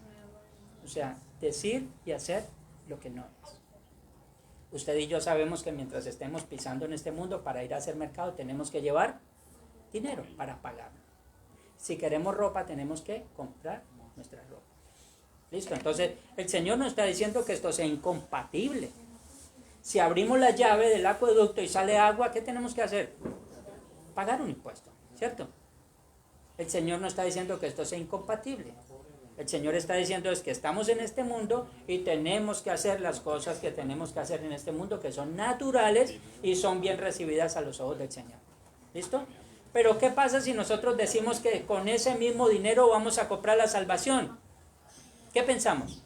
O sea, decir y hacer lo que no es. Usted y yo sabemos que mientras estemos pisando en este mundo, para ir a hacer mercado tenemos que llevar dinero para pagar. Si queremos ropa, tenemos que comprar nuestra ropa. ¿Listo? Entonces, el Señor nos está diciendo que esto sea incompatible. Si abrimos la llave del acueducto y sale agua, ¿qué tenemos que hacer? Pagar un impuesto, ¿cierto? El Señor nos está diciendo que esto sea incompatible. El Señor está diciendo es que estamos en este mundo y tenemos que hacer las cosas que tenemos que hacer en este mundo, que son naturales y son bien recibidas a los ojos del Señor. ¿Listo? Pero ¿qué pasa si nosotros decimos que con ese mismo dinero vamos a comprar la salvación? ¿Qué pensamos?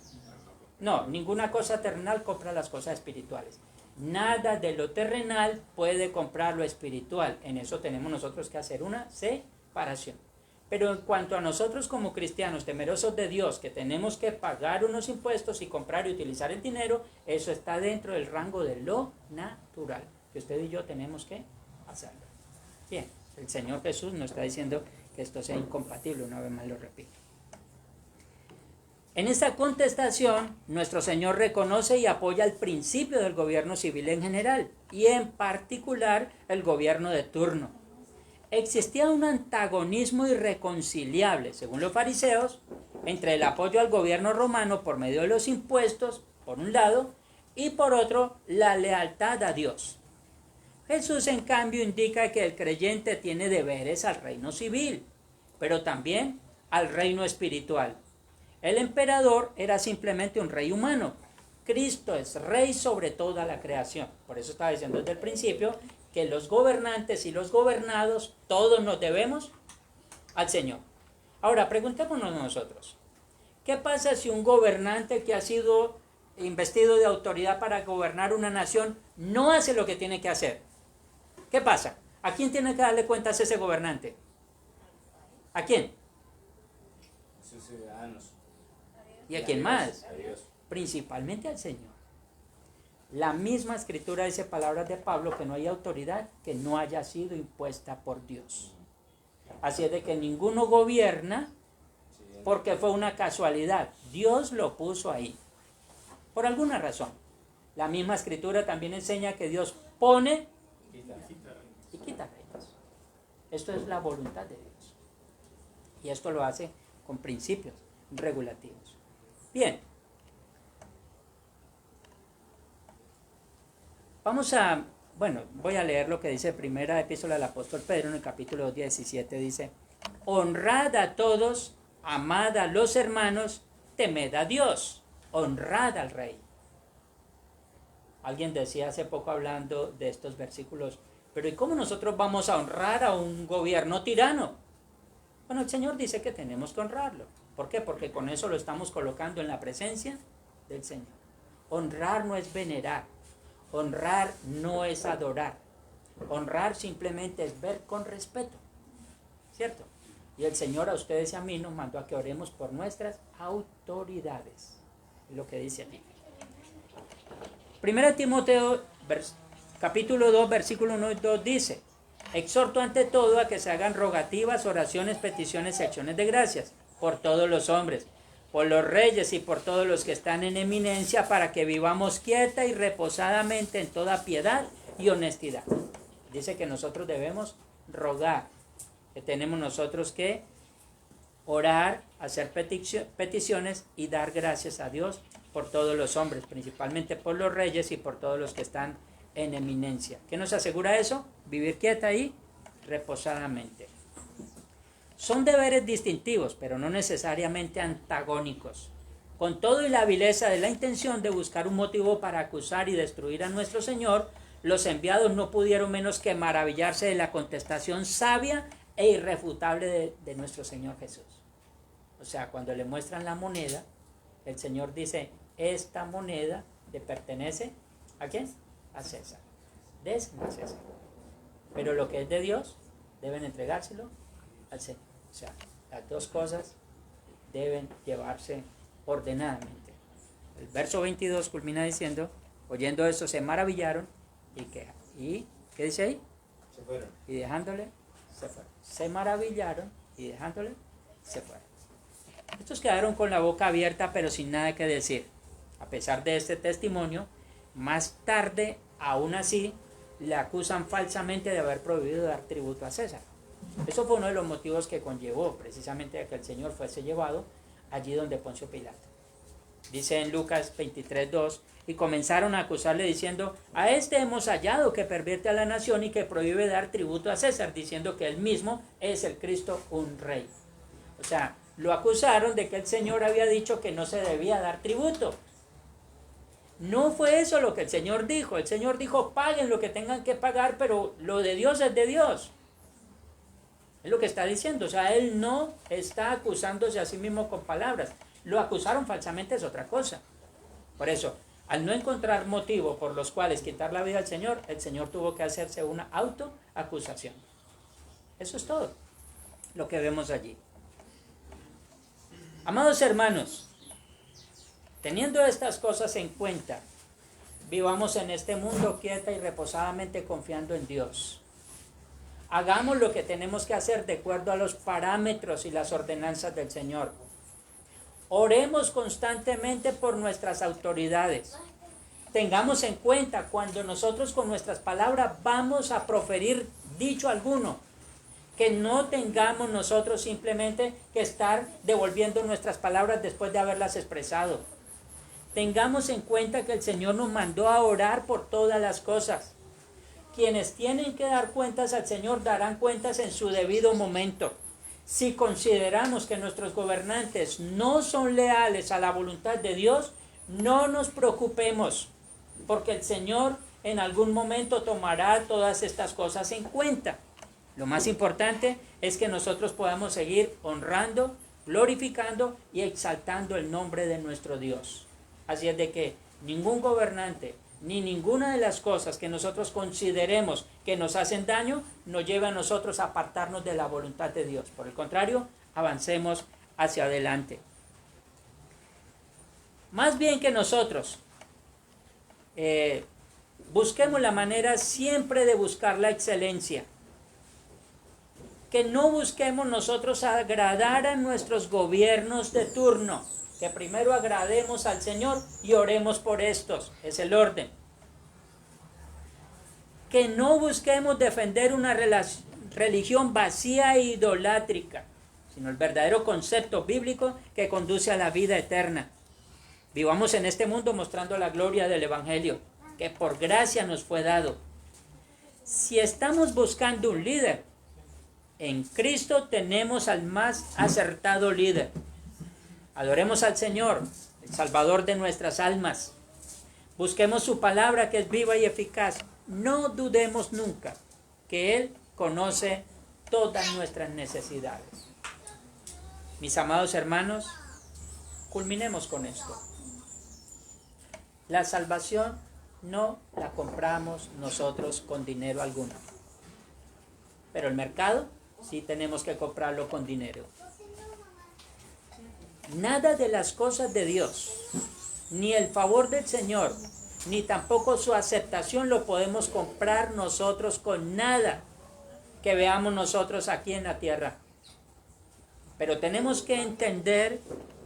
No, ninguna cosa terrenal compra las cosas espirituales. Nada de lo terrenal puede comprar lo espiritual. En eso tenemos nosotros que hacer una separación. Pero en cuanto a nosotros como cristianos temerosos de Dios, que tenemos que pagar unos impuestos y comprar y utilizar el dinero, eso está dentro del rango de lo natural, que usted y yo tenemos que hacerlo. Bien, el Señor Jesús no está diciendo que esto sea incompatible, una vez más lo repito. En esta contestación, nuestro Señor reconoce y apoya el principio del gobierno civil en general, y en particular el gobierno de turno. Existía un antagonismo irreconciliable, según los fariseos, entre el apoyo al gobierno romano por medio de los impuestos, por un lado, y por otro, la lealtad a Dios. Jesús, en cambio, indica que el creyente tiene deberes al reino civil, pero también al reino espiritual. El emperador era simplemente un rey humano. Cristo es rey sobre toda la creación. Por eso estaba diciendo desde el principio que los gobernantes y los gobernados, todos nos debemos al Señor. Ahora, preguntémonos nosotros, ¿qué pasa si un gobernante que ha sido investido de autoridad para gobernar una nación no hace lo que tiene que hacer? ¿Qué pasa? ¿A quién tiene que darle cuentas ese gobernante? ¿A quién? Sus ciudadanos. ¿Y a quién más? A Dios. Principalmente al Señor. La misma escritura dice, palabras de Pablo, que no hay autoridad que no haya sido impuesta por Dios. Así es de que ninguno gobierna porque fue una casualidad. Dios lo puso ahí, por alguna razón. La misma escritura también enseña que Dios pone y quita reinos. Esto es la voluntad de Dios. Y esto lo hace con principios regulativos. Bien. Voy a leer lo que dice primera epístola del apóstol Pedro en el capítulo 17. Dice, honrad a todos, amad a los hermanos, temed a Dios, honrad al rey. Alguien decía hace poco hablando de estos versículos, pero ¿y cómo nosotros vamos a honrar a un gobierno tirano? Bueno, el Señor dice que tenemos que honrarlo. ¿Por qué? Porque con eso lo estamos colocando en la presencia del Señor. Honrar no es venerar. Honrar no es adorar. Honrar simplemente es ver con respeto. ¿Cierto? Y el Señor a ustedes y a mí nos mandó a que oremos por nuestras autoridades. Es lo que dice aquí. 1 Timoteo, capítulo 2, versículo 1 y 2 dice, exhorto ante todo a que se hagan rogativas, oraciones, peticiones y acciones de gracias por todos los hombres, por los reyes y por todos los que están en eminencia, para que vivamos quieta y reposadamente en toda piedad y honestidad. Dice que nosotros debemos rogar, que tenemos nosotros que orar, hacer peticiones y dar gracias a Dios por todos los hombres, principalmente por los reyes y por todos los que están en eminencia. ¿Qué nos asegura eso? Vivir quieta y reposadamente. Son deberes distintivos, pero no necesariamente antagónicos. Con todo y la vileza de la intención de buscar un motivo para acusar y destruir a nuestro Señor, los enviados no pudieron menos que maravillarse de la contestación sabia e irrefutable de nuestro Señor Jesús. O sea, cuando le muestran la moneda, el Señor dice, esta moneda le pertenece ¿a quién? A César. Déselo a César. Pero lo que es de Dios, deben entregárselo al Señor. O sea, las dos cosas deben llevarse ordenadamente. El verso 22 culmina diciendo, oyendo esto se maravillaron y ¿qué dice ahí? Se fueron. Y dejándole, se fueron. Se maravillaron y dejándole, se fueron. Estos quedaron con la boca abierta pero sin nada que decir. A pesar de este testimonio, más tarde, aún así, le acusan falsamente de haber prohibido dar tributo a César. Eso fue uno de los motivos que conllevó precisamente a que el Señor fuese llevado allí donde Poncio Pilato. Dice en Lucas 23:2, y comenzaron a acusarle diciendo, a este hemos hallado que pervierte a la nación y que prohíbe dar tributo a César, diciendo que él mismo es el Cristo, un rey. O sea, lo acusaron de que el Señor había dicho que no se debía dar tributo. No fue eso lo que el Señor dijo. El Señor dijo, paguen lo que tengan que pagar, pero lo de Dios es de Dios. Es lo que está diciendo. O sea, Él no está acusándose a sí mismo con palabras. Lo acusaron falsamente, es otra cosa. Por eso, al no encontrar motivo por los cuales quitar la vida al Señor, el Señor tuvo que hacerse una autoacusación. Eso es todo lo que vemos allí. Amados hermanos, teniendo estas cosas en cuenta, vivamos en este mundo quieta y reposadamente confiando en Dios. Hagamos lo que tenemos que hacer de acuerdo a los parámetros y las ordenanzas del Señor. Oremos constantemente por nuestras autoridades. Tengamos en cuenta cuando nosotros con nuestras palabras vamos a proferir dicho alguno, que no tengamos nosotros simplemente que estar devolviendo nuestras palabras después de haberlas expresado. Tengamos en cuenta que el Señor nos mandó a orar por todas las cosas. Quienes tienen que dar cuentas al Señor darán cuentas en su debido momento. Si consideramos que nuestros gobernantes no son leales a la voluntad de Dios, no nos preocupemos, porque el Señor en algún momento tomará todas estas cosas en cuenta. Lo más importante es que nosotros podamos seguir honrando, glorificando y exaltando el nombre de nuestro Dios. Así es de que ningún gobernante ni ninguna de las cosas que nosotros consideremos que nos hacen daño nos lleva a nosotros a apartarnos de la voluntad de Dios. Por el contrario, avancemos hacia adelante. Más bien que nosotros busquemos la manera siempre de buscar la excelencia. Que no busquemos nosotros agradar a nuestros gobiernos de turno. Que primero agrademos al Señor y oremos por estos. Es el orden. Que no busquemos defender una religión vacía e idolátrica, sino el verdadero concepto bíblico que conduce a la vida eterna. Vivamos en este mundo mostrando la gloria del Evangelio, que por gracia nos fue dado. Si estamos buscando un líder, en Cristo tenemos al más acertado líder. Adoremos al Señor, el Salvador de nuestras almas. Busquemos su palabra que es viva y eficaz. No dudemos nunca que Él conoce todas nuestras necesidades. Mis amados hermanos, culminemos con esto. La salvación no la compramos nosotros con dinero alguno. Pero el mercado sí tenemos que comprarlo con dinero. Nada de las cosas de Dios, ni el favor del Señor, ni tampoco su aceptación lo podemos comprar nosotros con nada que veamos nosotros aquí en la tierra. Pero tenemos que entender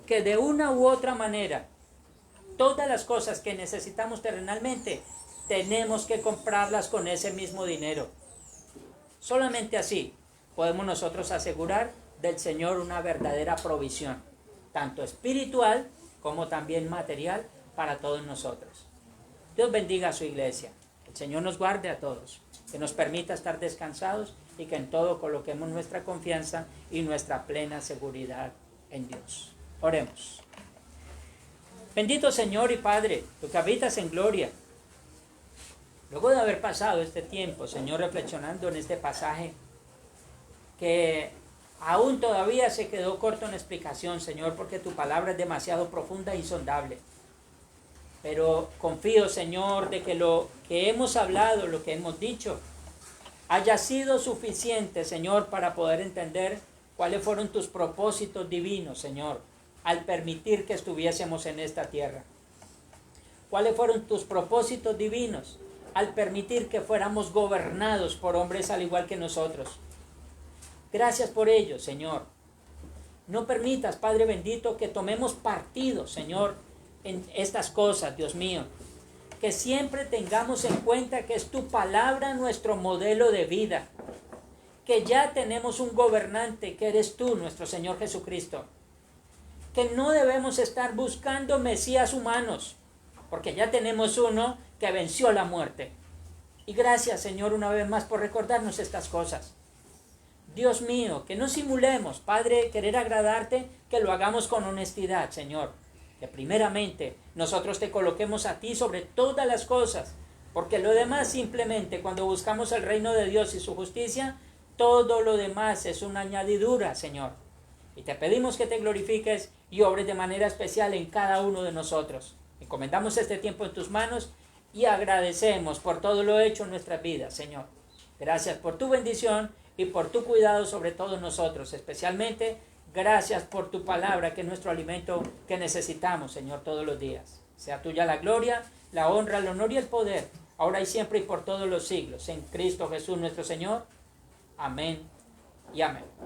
que de una u otra manera, todas las cosas que necesitamos terrenalmente, tenemos que comprarlas con ese mismo dinero. Solamente así podemos nosotros asegurar del Señor una verdadera provisión, tanto espiritual como también material para todos nosotros. Dios bendiga a su iglesia. El Señor nos guarde a todos, que nos permita estar descansados y que en todo coloquemos nuestra confianza y nuestra plena seguridad en Dios. Oremos. Bendito Señor y Padre, tú que habitas en gloria. Luego de haber pasado este tiempo, Señor, reflexionando en este pasaje, que aún todavía se quedó corto en explicación, Señor, porque tu palabra es demasiado profunda e insondable. Pero confío, Señor, de que lo que hemos hablado, lo que hemos dicho, haya sido suficiente, Señor, para poder entender cuáles fueron tus propósitos divinos, Señor, al permitir que estuviésemos en esta tierra. ¿Cuáles fueron tus propósitos divinos al permitir que fuéramos gobernados por hombres al igual que nosotros? Gracias por ello, Señor. No permitas, Padre bendito, que tomemos partido, Señor, en estas cosas, Dios mío. Que siempre tengamos en cuenta que es tu palabra nuestro modelo de vida. Que ya tenemos un gobernante, que eres tú, nuestro Señor Jesucristo. Que no debemos estar buscando mesías humanos, porque ya tenemos uno que venció la muerte. Y gracias, Señor, una vez más por recordarnos estas cosas. Dios mío, que no simulemos, Padre, querer agradarte, que lo hagamos con honestidad, Señor. Que primeramente nosotros te coloquemos a ti sobre todas las cosas, porque lo demás simplemente cuando buscamos el reino de Dios y su justicia, todo lo demás es una añadidura, Señor. Y te pedimos que te glorifiques y obres de manera especial en cada uno de nosotros. Encomendamos este tiempo en tus manos y agradecemos por todo lo hecho en nuestras vidas, Señor. Gracias por tu bendición y por tu cuidado sobre todos nosotros, especialmente gracias por tu palabra, que es nuestro alimento que necesitamos, Señor, todos los días. Sea tuya la gloria, la honra, el honor y el poder, ahora y siempre y por todos los siglos. En Cristo Jesús nuestro Señor. Amén y amén.